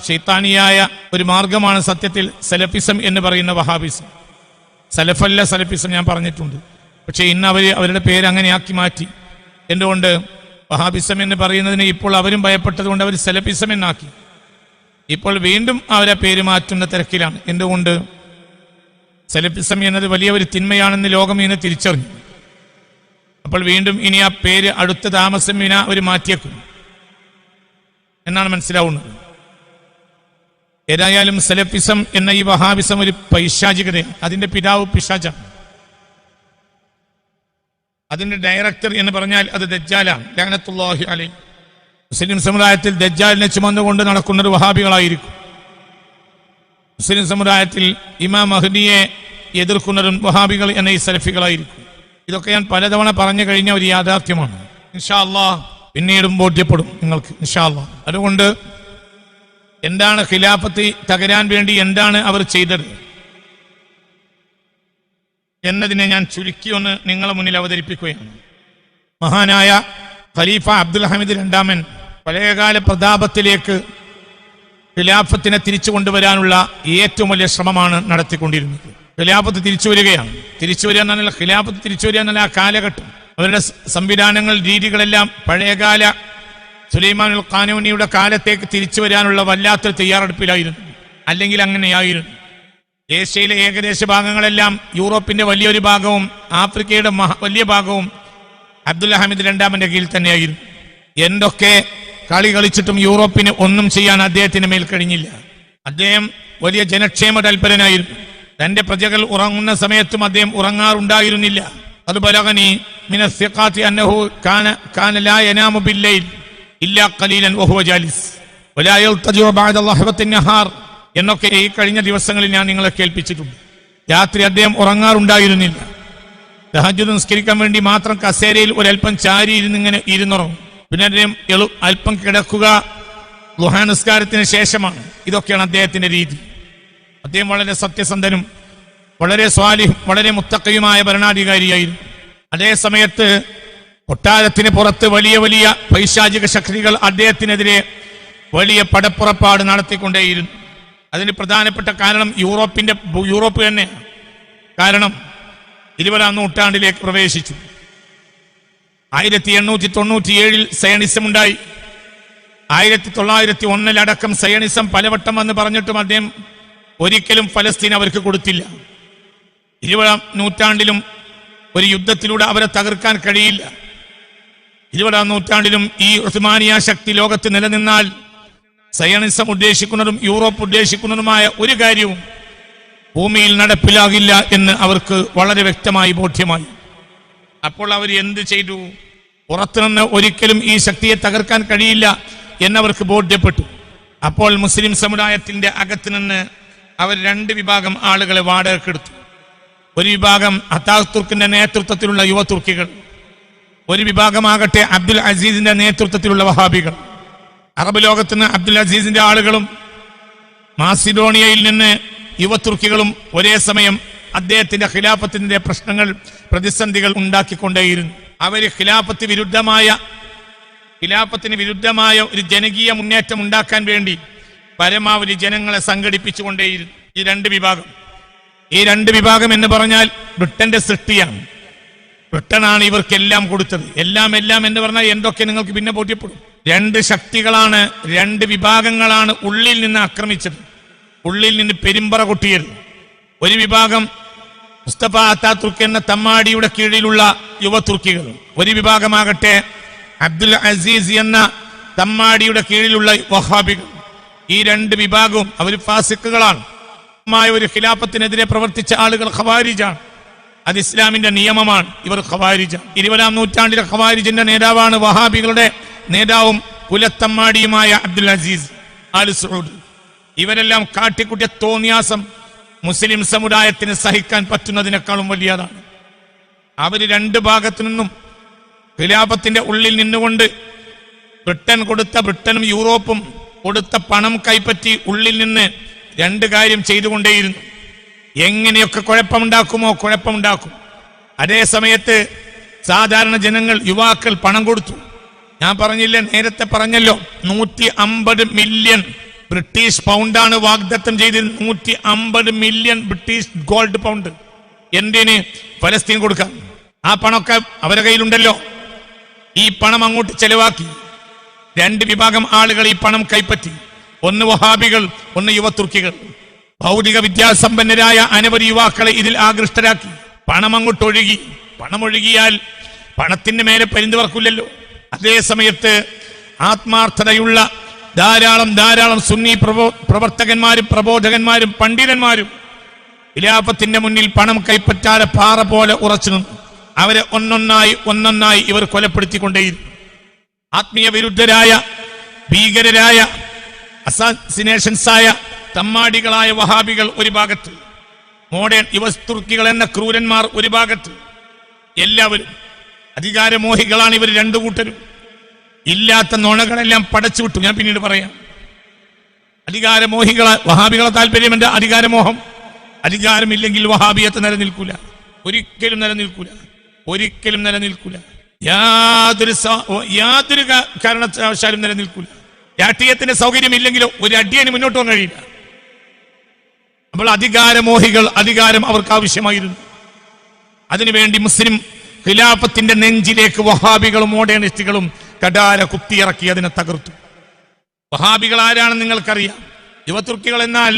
ശൈത്താനിയായ ഒരു മാർഗമാണ് സത്യത്തിൽ സലഫിസം എന്ന് പറയുന്ന വഹാബിസം. സലഫല്ല സലഫിസം ഞാൻ പറഞ്ഞിട്ടുണ്ട്. പക്ഷേ ഇന്ന് അവരുടെ പേര് അങ്ങനെയാക്കി മാറ്റി. എന്തുകൊണ്ട്? വഹാബിസം എന്ന് പറയുന്നതിന് ഇപ്പോൾ അവരും ഭയപ്പെട്ടത് കൊണ്ട് അവർ സലഫിസം എന്നാക്കി. ഇപ്പോൾ വീണ്ടും അവരെ പേര് മാറ്റുന്ന തിരക്കിലാണ്. എന്തുകൊണ്ട്? സലഫിസം എന്നത് വലിയ ഒരു തിന്മയാണെന്ന് ലോകം ഇന്ന് തിരിച്ചറിഞ്ഞു. അപ്പോൾ വീണ്ടും ഇനി ആ പേര് അടുത്ത താമസം വിന അവർ മാറ്റിയേക്കും എന്നാണ് മനസ്സിലാവുന്നത്. ഏതായാലും സലഫിസം എന്ന ഈ വഹാബിസം ഒരു പൈശാചികതയാണ്. അതിന്റെ പിതാവ് പിശാചാണ്. അതിന്റെ ഡയറക്ടർ എന്ന് പറഞ്ഞാൽ അത് ദജ്ജാലാണ്, ലഅനത്തുല്ലാഹി അലൈഹി. മുസ്ലിം സമുദായത്തിൽ ദജ്ജാലിനെ ചുമന്നുകൊണ്ട് നടക്കുന്നത് വഹാബികളായിരിക്കും. മുസ്ലിം സമുദായത്തിൽ ഇമാം മഹ്ദിയെ എതിർക്കുന്നതും വഹാബികൾ എന്ന ഈ സലഫികളായിരിക്കും. ഇതൊക്കെ ഞാൻ പലതവണ പറഞ്ഞു കഴിഞ്ഞ ഒരു യാഥാർത്ഥ്യമാണ്. ഇൻഷാ അല്ലാഹ് പിന്നീടും ബോധ്യപ്പെടും നിങ്ങൾക്ക് ഇൻഷാ അല്ലാഹ്. അതുകൊണ്ട് എന്താണ് ഖിലാഫത്ത് തകരാൻ വേണ്ടി എന്താണ് അവർ ചെയ്തത് എന്നതിനെ ഞാൻ ചുരുക്കിയൊന്ന് നിങ്ങളുടെ മുന്നിൽ അവതരിപ്പിക്കുകയാണ്. മഹാനായ ഖലീഫ അബ്ദുൽ ഹമീദ് രണ്ടാമൻ പഴയകാല പ്രതാപത്തിലേക്ക് ഖിലാഫത്തിനെ തിരിച്ചു കൊണ്ടുവരാനുള്ള ഏറ്റവും വലിയ ശ്രമമാണ് നടത്തിക്കൊണ്ടിരുന്നത്. ഖിലാഫത്ത് തിരിച്ചു വരികയാണ്. തിരിച്ചു വരിക എന്നല്ല, ഖിലാഫത്ത് തിരിച്ചു വരിക എന്നല്ല, ആ കാലഘട്ടം അവരുടെ സംവിധാനങ്ങൾ രീതികളെല്ലാം പഴയകാല സുലൈമാനുൽ ഖാനൂനിയുടെ കാലത്തേക്ക് തിരിച്ചു വരാനുള്ള വല്ലാത്തൊരു തയ്യാറെടുപ്പിലായിരുന്നു. അല്ലെങ്കിൽ അങ്ങനെയായിരുന്നു. ഏഷ്യയിലെ ഏകദേശ ഭാഗങ്ങളെല്ലാം, യൂറോപ്പിന്റെ വലിയൊരു ഭാഗവും ആഫ്രിക്കയുടെ വലിയ ഭാഗവും അബ്ദുൽ ഹമീദ് രണ്ടാമന്റെ കീഴിൽ തന്നെയായിരുന്നു. എന്തൊക്കെ കളി കളിച്ചിട്ടും യൂറോപ്പിന് ഒന്നും ചെയ്യാൻ അദ്ദേഹത്തിന് മേൽ കഴിഞ്ഞില്ല. അദ്ദേഹം വലിയ ജനക്ഷേമ തൽപരനായിരുന്നു. തന്റെ പ്രജകൾ ഉറങ്ങുന്ന സമയത്തും അദ്ദേഹം ഉറങ്ങാറുണ്ടായിരുന്നില്ല. അത് ബലഗനി മിനസ് സിഖാത്തി അന്നഹു കാന ലാ യനാമു ബില്ലൈൽ ഇല്ലാ ഖലീലൻ വഹുവ ജാലിസ് വലാ യൽതജു ബഅദ ലഹ്വത്തിൻ നഹാർ എന്നൊക്കെ ഈ കഴിഞ്ഞ ദിവസങ്ങളിൽ ഞാൻ നിങ്ങളെ കേൾപ്പിച്ചിട്ടുണ്ട്. രാത്രി അദ്ദേഹം ഉറങ്ങാറുണ്ടായിരുന്നില്ല. തഹജ്ജുദ് നിസ്കരിക്കാൻ വേണ്ടി മാത്രം കസേരയിൽ ഒരൽപ്പം ചാരി ഇങ്ങനെ ഇരുന്നുറങ്ങും. പിന്നെ അദ്ദേഹം അല്പം കിടക്കുക ളുഹാ നിസ്കാരത്തിന് ശേഷമാണ്. ഇതൊക്കെയാണ് അദ്ദേഹത്തിന്റെ രീതി. അദ്ദേഹം വളരെ സത്യസന്ധനും വളരെ സ്വാലിഹും വളരെ മുത്തഖിയുമായ ഭരണാധികാരിയായിരുന്നു. അതേ സമയത്ത് കൊട്ടാരത്തിന് പുറത്ത് വലിയ വലിയ പൈശാചിക ശക്തികൾ അദ്ദേഹത്തിനെതിരെ വലിയ പടപ്പുറപ്പാട് നടത്തിക്കൊണ്ടേയിരുന്നു. അതിന് പ്രധാനപ്പെട്ട കാരണം യൂറോപ്പ് തന്നെയാണ്. കാരണം 20-ാം നൂറ്റാണ്ടിലേക്ക് പ്രവേശിച്ചു. 1897 സയണിസം ഉണ്ടായി. 1901 സയണിസം പലവട്ടം എന്ന് പറഞ്ഞിട്ടും അദ്ദേഹം ഒരിക്കലും ഫലസ്തീൻ അവർക്ക് കൊടുത്തില്ല. 20-ാം നൂറ്റാണ്ടിലും ഒരു യുദ്ധത്തിലൂടെ അവരെ തകർക്കാൻ കഴിയില്ല. 20-ാം നൂറ്റാണ്ടിലും ഈ ഉസ്മാനിയ ശക്തി ലോകത്ത് നിലനിന്നാൽ സയണിസം ഉദ്ദേശിക്കുന്നതും യൂറോപ്പ് ഉദ്ദേശിക്കുന്നതുമായ ഒരു കാര്യവും ഭൂമിയിൽ നടപ്പിലാകില്ല എന്ന് അവർക്ക് വളരെ വ്യക്തമായി ബോധ്യമായി. അപ്പോൾ അവർ എന്ത് ചെയ്തു? പുറത്തുനിന്ന് ഒരിക്കലും ഈ ശക്തിയെ തകർക്കാൻ കഴിയില്ല എന്നവർക്ക് ബോധ്യപ്പെട്ടു. അപ്പോൾ മുസ്ലിം സമുദായത്തിന്റെ അകത്ത് നിന്ന് അവർ 2 വിഭാഗം ആളുകളെ വാടകയ്ക്കെടുത്തു. ഒരു വിഭാഗം അതാതുർക്കിന്റെ നേതൃത്വത്തിലുള്ള യുവ തുർക്കികൾ, ഒരു വിഭാഗമാകട്ടെ അബ്ദുൽ അസീസിന്റെ നേതൃത്വത്തിലുള്ള വഹാബികൾ. അറബ് ലോകത്ത് നിന്ന് അബ്ദുൽ അസീസിന്റെ ആളുകളും മാസിഡോണിയയിൽ നിന്ന് യുവ തുർക്കികളും ഒരേ സമയം അദ്ദേഹത്തിന്റെ ഖിലാഫത്തിന്റെ പ്രശ്നങ്ങൾ, പ്രതിസന്ധികൾ ഉണ്ടാക്കിക്കൊണ്ടേയിരുന്നു. അവര് ഖിലാഫത്തിന് വിരുദ്ധമായ ഒരു ജനകീയ മുന്നേറ്റം ഉണ്ടാക്കാൻ വേണ്ടി പരമാവധി ജനങ്ങളെ സംഘടിപ്പിച്ചുകൊണ്ടേയിരുന്നു. ഈ 2 വിഭാഗം. ഈ 2 വിഭാഗം എന്ന് പറഞ്ഞാൽ ബ്രിട്ടന്റെ സൃഷ്ടിയാണ്. ബ്രിട്ടനാണ് ഇവർക്കെല്ലാം കൊടുത്തത്. എല്ലാം എന്ന് പറഞ്ഞാൽ എന്തൊക്കെ നിങ്ങൾക്ക് പിന്നെ ബോധ്യപ്പെടും. 2 ശക്തികളാണ്, 2 വിഭാഗങ്ങളാണ് ഉള്ളിൽ നിന്ന് ആക്രമിച്ചത്, ഉള്ളിൽ നിന്ന് പെരുമ്പറ കൊട്ടിയത്. ഒരു വിഭാഗം മുസ്തഫ അതാതുർക്ക് എന്ന തമ്മാടിയുടെ കീഴിലുള്ള യുവ തുർക്കികൾ, ഒരു വിഭാഗമാകട്ടെ അബ്ദുൽ അസീസ് എന്ന തമ്മാടിയുടെ കീഴിലുള്ള വഹാബികൾ. ഈ 2 വിഭാഗവും അവർ ഫാസിക്കുകളാണ്. ഒരു ഖിലാഫത്തിനെതിരെ പ്രവർത്തിച്ച ആളുകൾ ഖവാരിജാണ്. അത് ഇസ്ലാമിന്റെ നിയമമാണ്. ഇവർ ഖവാരിജാണ്. 20-ാം നൂറ്റാണ്ടിലെ ഖവാരിജിന്റെ നേതാവാണ് വഹാബികളുടെ നേതാവും കുലത്തമ്മാടിയുമായ അബ്ദുൽ അസീസ് ആൽ സഊദ്. ഇവരെല്ലാം കാട്ടിക്കുട്ടിയ തോന്നിയാസം മുസ്ലിം സമുദായത്തിന് സഹിക്കാൻ പറ്റുന്നതിനേക്കാളും വലിയതാണ്. അവര് 2 ഭാഗത്തു നിന്നും ഖിലാഫത്തിന്റെ ഉള്ളിൽ നിന്നുകൊണ്ട് ബ്രിട്ടനും യൂറോപ്പും കൊടുത്ത പണം കൈപ്പറ്റി ഉള്ളിൽ നിന്ന് 2 കാര്യം ചെയ്തുകൊണ്ടേയിരുന്നു. എങ്ങനെയൊക്കെ കുഴപ്പമുണ്ടാക്കും. അതേ സമയത്ത് സാധാരണ ജനങ്ങൾ, യുവാക്കൾ പണം കൊടുത്തു. ഞാൻ നേരത്തെ പറഞ്ഞല്ലോ 150 മില്യൺ ബ്രിട്ടീഷ് പൗണ്ടാണ് വാഗ്ദത്തം ചെയ്തത്. 150 മില്യൺ ബ്രിട്ടീഷ് ഗോൾഡ് പൗണ്ട് എന്തിന്? ഫലസ്തീൻ കൊടുക്കാം. ആ പണമൊക്കെ അവരുടെ കയ്യിലുണ്ടല്ലോ. ഈ പണം അങ്ങോട്ട് ചെലവാക്കി 2 വിഭാഗം ആളുകൾ ഈ പണം കൈപ്പറ്റി. ഒന്ന് വഹാബികൾ, ഒന്ന് യുവതുർക്കികൾ. ഭൗതിക വിദ്യാസമ്പന്നരായ അനവധി യുവാക്കളെ ഇതിൽ ആകൃഷ്ടരാക്കി. പണം അങ്ങോട്ട് ഒഴുകി. പണമൊഴുകിയാൽ പണത്തിന്റെ മേലെ പരിന്ത് പറക്കില്ലല്ലോ. അതേ സമയത്ത് ആത്മാർത്ഥതയുള്ള ധാരാളം സുന്നി പ്രവർത്തകന്മാരും പ്രബോധകന്മാരും പണ്ഡിതന്മാരും ഖിലാഫത്തിന്റെ മുന്നിൽ പണം കൈപ്പറ്റാതെ പാറ പോലെ ഉറച്ചു നിന്നു. അവരെ ഒന്നൊന്നായി ഇവർ കൊലപ്പെടുത്തിക്കൊണ്ടേയിരുന്നു. ആത്മീയ വിരുദ്ധരായ, ഭീകരരായ, അസാസിനേഷൻസായ തമ്മാടികളായ വഹാബികൾ ഒരു ഭാഗത്ത്, മോഡേൺ യുവതുർക്കികൾ എന്ന ക്രൂരന്മാർ ഒരു ഭാഗത്ത്. എല്ലാവരും അധികാരമോഹികളാണ് ഇവർ രണ്ടു കൂട്ടരും. ഇല്ലാത്ത നുണകളെല്ലാം പടച്ചുവിട്ടു. ഞാൻ പിന്നീട് പറയാം. അധികാരമോഹികളെ, വഹാബികളെ താല്പര്യം എന്താ? അധികാരമോഹം. അധികാരമില്ലെങ്കിൽ വഹാബിയത്ത് നിലനിൽക്കൂല. ഒരിക്കലും നിലനിൽക്കൂല. യാതൊരു കാരണവശാലും നിലനിൽക്കൂല. രാഷ്ട്രീയത്തിന്റെ സൗകര്യമില്ലെങ്കിലോ ഒരു അടിയന് മുന്നോട്ട് പോകാൻ കഴിയില്ല. അപ്പോൾ അധികാരമോഹികൾ, അധികാരം അവർക്ക് ആവശ്യമായിരുന്നു. അതിനുവേണ്ടി മുസ്ലിം ഖിലാഫത്തിന്റെ നെഞ്ചിലേക്ക് വഹാബികളും മോഡേണിസ്റ്റുകളും കടാര കുത്തിയിറക്കി അതിനെ തകർത്തു. വഹാബികൾ ആരാണെന്ന് നിങ്ങൾക്കറിയാം. യുവതുർക്കികൾ എന്നാൽ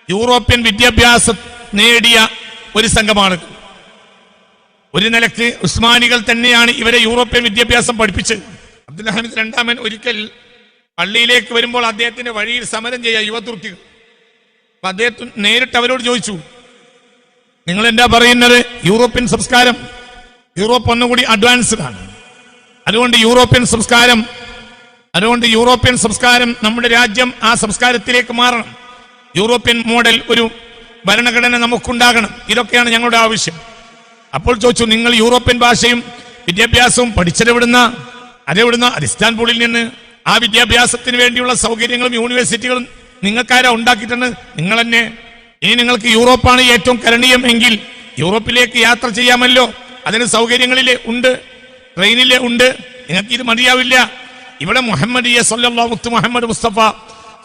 യൂറോപ്യൻ വിദ്യാഭ്യാസം നേടിയ ഒരു സംഘമാണ്. ഒരു നിലക്ക് ഉസ്മാനികൾ തന്നെയാണ് ഇവരെ യൂറോപ്യൻ വിദ്യാഭ്യാസം പഠിപ്പിച്ചത്. അബ്ദുൽ ഹമീദ് രണ്ടാമൻ ഒരിക്കൽ പള്ളിയിലേക്ക് വരുമ്പോൾ അദ്ദേഹത്തിന്റെ വഴിയിൽ സമരം ചെയ്യുക യുവതുർക്കികൾ. അപ്പൊ അദ്ദേഹം നേരിട്ട് അവരോട് ചോദിച്ചു, നിങ്ങൾ എന്താ പറയുന്നത്? യൂറോപ്യൻ സംസ്കാരം, യൂറോപ്പ് ഒന്നുകൂടി അഡ്വാൻസ്ഡ് ആണ്. അതുകൊണ്ട് യൂറോപ്യൻ സംസ്കാരം നമ്മുടെ രാജ്യം ആ സംസ്കാരത്തിലേക്ക് മാറണം. യൂറോപ്യൻ മോഡൽ ഒരു ഭരണഘടന നമുക്കുണ്ടാകണം. ഇതൊക്കെയാണ് ഞങ്ങളുടെ ആവശ്യം. അപ്പോൾ ചോദിച്ചു, നിങ്ങൾ യൂറോപ്യൻ ഭാഷയും വിദ്യാഭ്യാസവും പഠിച്ചതെവിടുന്ന? അതെവിടുന്ന? അത് ഇസ്താൻബുളിൽ നിന്ന്. ആ വിദ്യാഭ്യാസത്തിന് വേണ്ടിയുള്ള സൗകര്യങ്ങളും യൂണിവേഴ്സിറ്റികളും നിങ്ങൾക്കാരാ ഉണ്ടാക്കിയിട്ടുണ്ട്? നിങ്ങൾ തന്നെ. ഇനി നിങ്ങൾക്ക് യൂറോപ്പാണ് ഏറ്റവും കരണീയം എങ്കിൽ യൂറോപ്പിലേക്ക് യാത്ര ചെയ്യാമല്ലോ. അതിന് സൗകര്യങ്ങളിലെ ഉണ്ട്, ട്രെയിനിലെ ഉണ്ട്. നിങ്ങൾക്ക് ഇത് മതിയാവില്ല. ഇവിടെ മുഹമ്മദ് മുസ്തഫ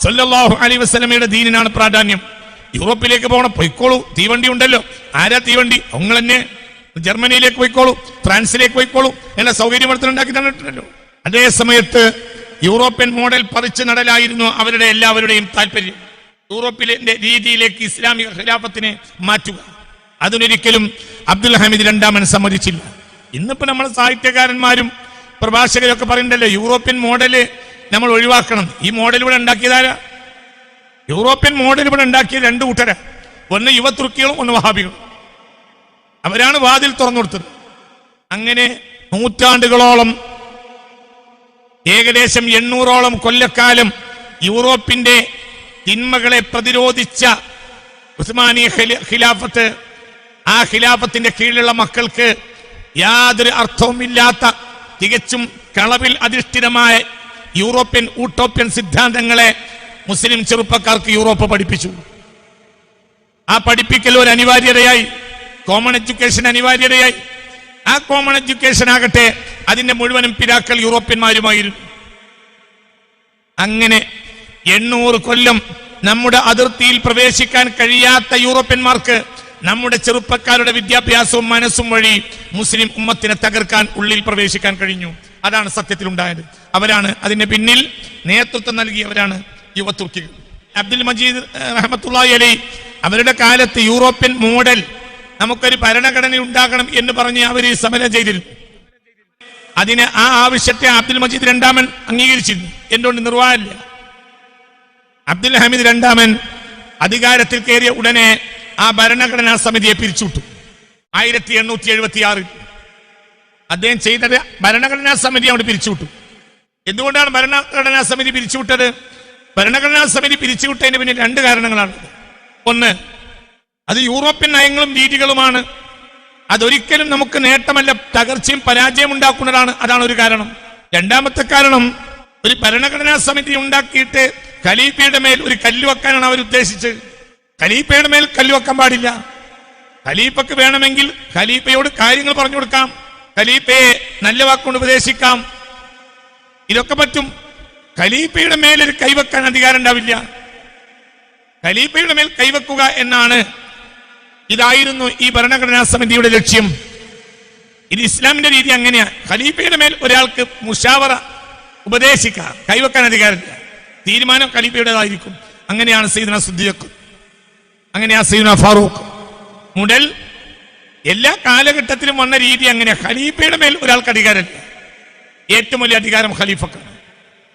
സല്ലല്ലാഹു അലൈഹി വസല്ലമയുടെ ദീനിനാണ് പ്രാധാന്യം. യൂറോപ്പിലേക്ക് പോകണം, പോയിക്കോളൂ. തീവണ്ടി ഉണ്ടല്ലോ. ആരാ തീവണ്ടി? നിങ്ങൾ തന്നെ. ജർമ്മനിയിലേക്ക് പോയിക്കോളൂ, ഫ്രാൻസിലേക്ക് പോയിക്കോളൂ. എല്ലാ സൗകര്യപ്പെടുത്തുന്നുണ്ടാക്കി തന്നിട്ടുണ്ടല്ലോ. അതേ സമയത്ത് യൂറോപ്യൻ മോഡൽ പറിച്ചു നടലായിരുന്നു അവരുടെ എല്ലാവരുടെയും താല്പര്യം. യൂറോപ്പിലെ രീതിയിലേക്ക് ഇസ്ലാമിക ഖിലാഫത്തിനെ മാറ്റുക. അതിനൊരിക്കലും അബ്ദുൽ ഹമീദ് രണ്ടാമൻ സമ്മതിച്ചില്ല. ഇന്നിപ്പോ നമ്മൾ സാഹിത്യകാരന്മാരും പ്രഭാഷകരൊക്കെ പറയുന്നുണ്ടല്ലോ, യൂറോപ്യൻ മോഡല് നമ്മൾ ഒഴിവാക്കണം. ഈ മോഡൽ ഇവിടെ ഉണ്ടാക്കിയതാരാ? യൂറോപ്യൻ മോഡൽ ഇവിടെ ഉണ്ടാക്കിയ 2 കൂട്ടരാ. ഒന്ന് യുവതുർക്കികളും, ഒന്ന് വഹാബികളും. അവരാണ് വാതിൽ തുറന്നു കൊടുത്തത്. അങ്ങനെ നൂറ്റാണ്ടുകളോളം, ഏകദേശം 800ഓളം കൊല്ലക്കാലം യൂറോപ്പിന്റെ തിന്മകളെ പ്രതിരോധിച്ച ഉസ്മാനിയ ഖിലാഫത്ത്, ആ ഖിലാഫത്തിന്റെ കീഴിലുള്ള മക്കൾക്ക് യാതൊരു അർത്ഥവുമില്ലാത്ത തികച്ചും കളവിൽ അധിഷ്ഠിതമായ യൂറോപ്യൻ ഊട്ടോപ്യൻ സിദ്ധാന്തങ്ങളെ മുസ്ലിം ചെറുപ്പക്കാർക്ക് യൂറോപ്പ് പഠിപ്പിച്ചു. ആ പഠിപ്പിക്കൽ ഒരു അനിവാര്യതയായി. Common education അനിവാര്യതയായി. ആ കോമൺ എഡ്യൂക്കേഷൻ ആകട്ടെ അതിന്റെ മുഴുവനും പിതാക്കൾ യൂറോപ്യന്മാരുമായിരുന്നു. അങ്ങനെ 800 കൊല്ലം നമ്മുടെ അതിർത്തിയിൽ പ്രവേശിക്കാൻ കഴിയാത്ത യൂറോപ്യന്മാർക്ക് നമ്മുടെ ചെറുപ്പക്കാരുടെ വിദ്യാഭ്യാസവും മനസ്സും വഴി മുസ്ലിം ഉമ്മത്തിനെ തകർക്കാൻ ഉള്ളിൽ പ്രവേശിക്കാൻ കഴിഞ്ഞു. അതാണ് സത്യത്തിൽ ഉണ്ടായത്. അവരാണ് അതിന്റെ പിന്നിൽ നേതൃത്വം നൽകിയവരാണ് യുവതുർക്കികൾ. അബ്ദുൽ മജീദ് റഹ്മത്തുള്ളാഹി അലൈഹി അവരുടെ കാലത്ത് യൂറോപ്യൻ മോഡൽ നമുക്കൊരു ഭരണഘടന ഉണ്ടാകണം എന്ന് പറഞ്ഞ് അവർ സമരം ചെയ്തിരുന്നു. അതിന് ആ ആവശ്യത്തെ അബ്ദുൽ മജീദ് രണ്ടാമൻ അംഗീകരിച്ചിരുന്നു. എന്തുകൊണ്ട്? നിർവാഹമില്ല. അബ്ദുൽ ഹമീദ് രണ്ടാമൻ അധികാരത്തിൽ കയറിയ ഉടനെ ആ ഭരണഘടനാ സമിതിയെ പിരിച്ചുവിട്ടു. 1876 അദ്ദേഹം ചെയ്തത് ഭരണഘടനാ സമിതി അവിടെ പിരിച്ചുവിട്ടു. എന്തുകൊണ്ടാണ് ഭരണഘടനാ സമിതി പിരിച്ചുവിട്ടത്? ഭരണഘടനാ സമിതി പിരിച്ചുവിട്ടതിന് പിന്നിൽ 2 കാരണങ്ങളാണ്. ഒന്ന്, അത് യൂറോപ്യൻ നയങ്ങളും രീതികളുമാണ്. അതൊരിക്കലും നമുക്ക് നേട്ടമല്ല, തകർച്ചയും പരാജയം ഉണ്ടാക്കുന്നതാണ്. അതാണ് ഒരു കാരണം. രണ്ടാമത്തെ കാരണം, ഒരു ഭരണഘടനാ സമിതി ഉണ്ടാക്കിയിട്ട് ഖലീഫയുടെ മേൽ ഒരു കല്ല് വെക്കാനാണ് അവർ ഉദ്ദേശിച്ചത്. ഖലീഫയുടെ മേൽ കല്ല് വെക്കാൻ പാടില്ല. ഖലീഫക്ക് വേണമെങ്കിൽ ഖലീഫയോട് കാര്യങ്ങൾ പറഞ്ഞു കൊടുക്കാം, ഖലീഫയെ നല്ല വാക്കുകൊണ്ട് ഉപദേശിക്കാം, ഇതൊക്കെ പറ്റും. ഖലീഫയുടെ മേലൊരു കൈവെക്കാൻ അധികാരം ഉണ്ടാവില്ല. ഖലീഫയുടെ മേൽ കൈവെക്കുക എന്നാണ്, ഇതായിരുന്നു ഈ ഭരണഘടനാ സമിതിയുടെ ലക്ഷ്യം. ഇത് ഇസ്ലാമിന്റെ രീതി അങ്ങനെയാണ്. ഖലീഫയുടെ മേൽ ഒരാൾക്ക് മുഷാവറ ഉപദേശിക്കാം, കൈവെക്കാൻ അധികാരമില്ല. തീരുമാനം ഖലീഫയുടേതായിരിക്കും. അങ്ങനെയാണ് സയ്യിദുനാ സിദ്ദീഖ്, അങ്ങനെയാണ് സയ്യിദുനാ ഫാറൂഖ് മുതൽ എല്ലാ കാലഘട്ടത്തിലും വന്ന രീതി അങ്ങനെ. ഖലീഫയുടെ മേൽ ഒരാൾക്ക് അധികാരമില്ല. ഏറ്റവും വലിയ അധികാരം ഖലീഫക്കാണ്.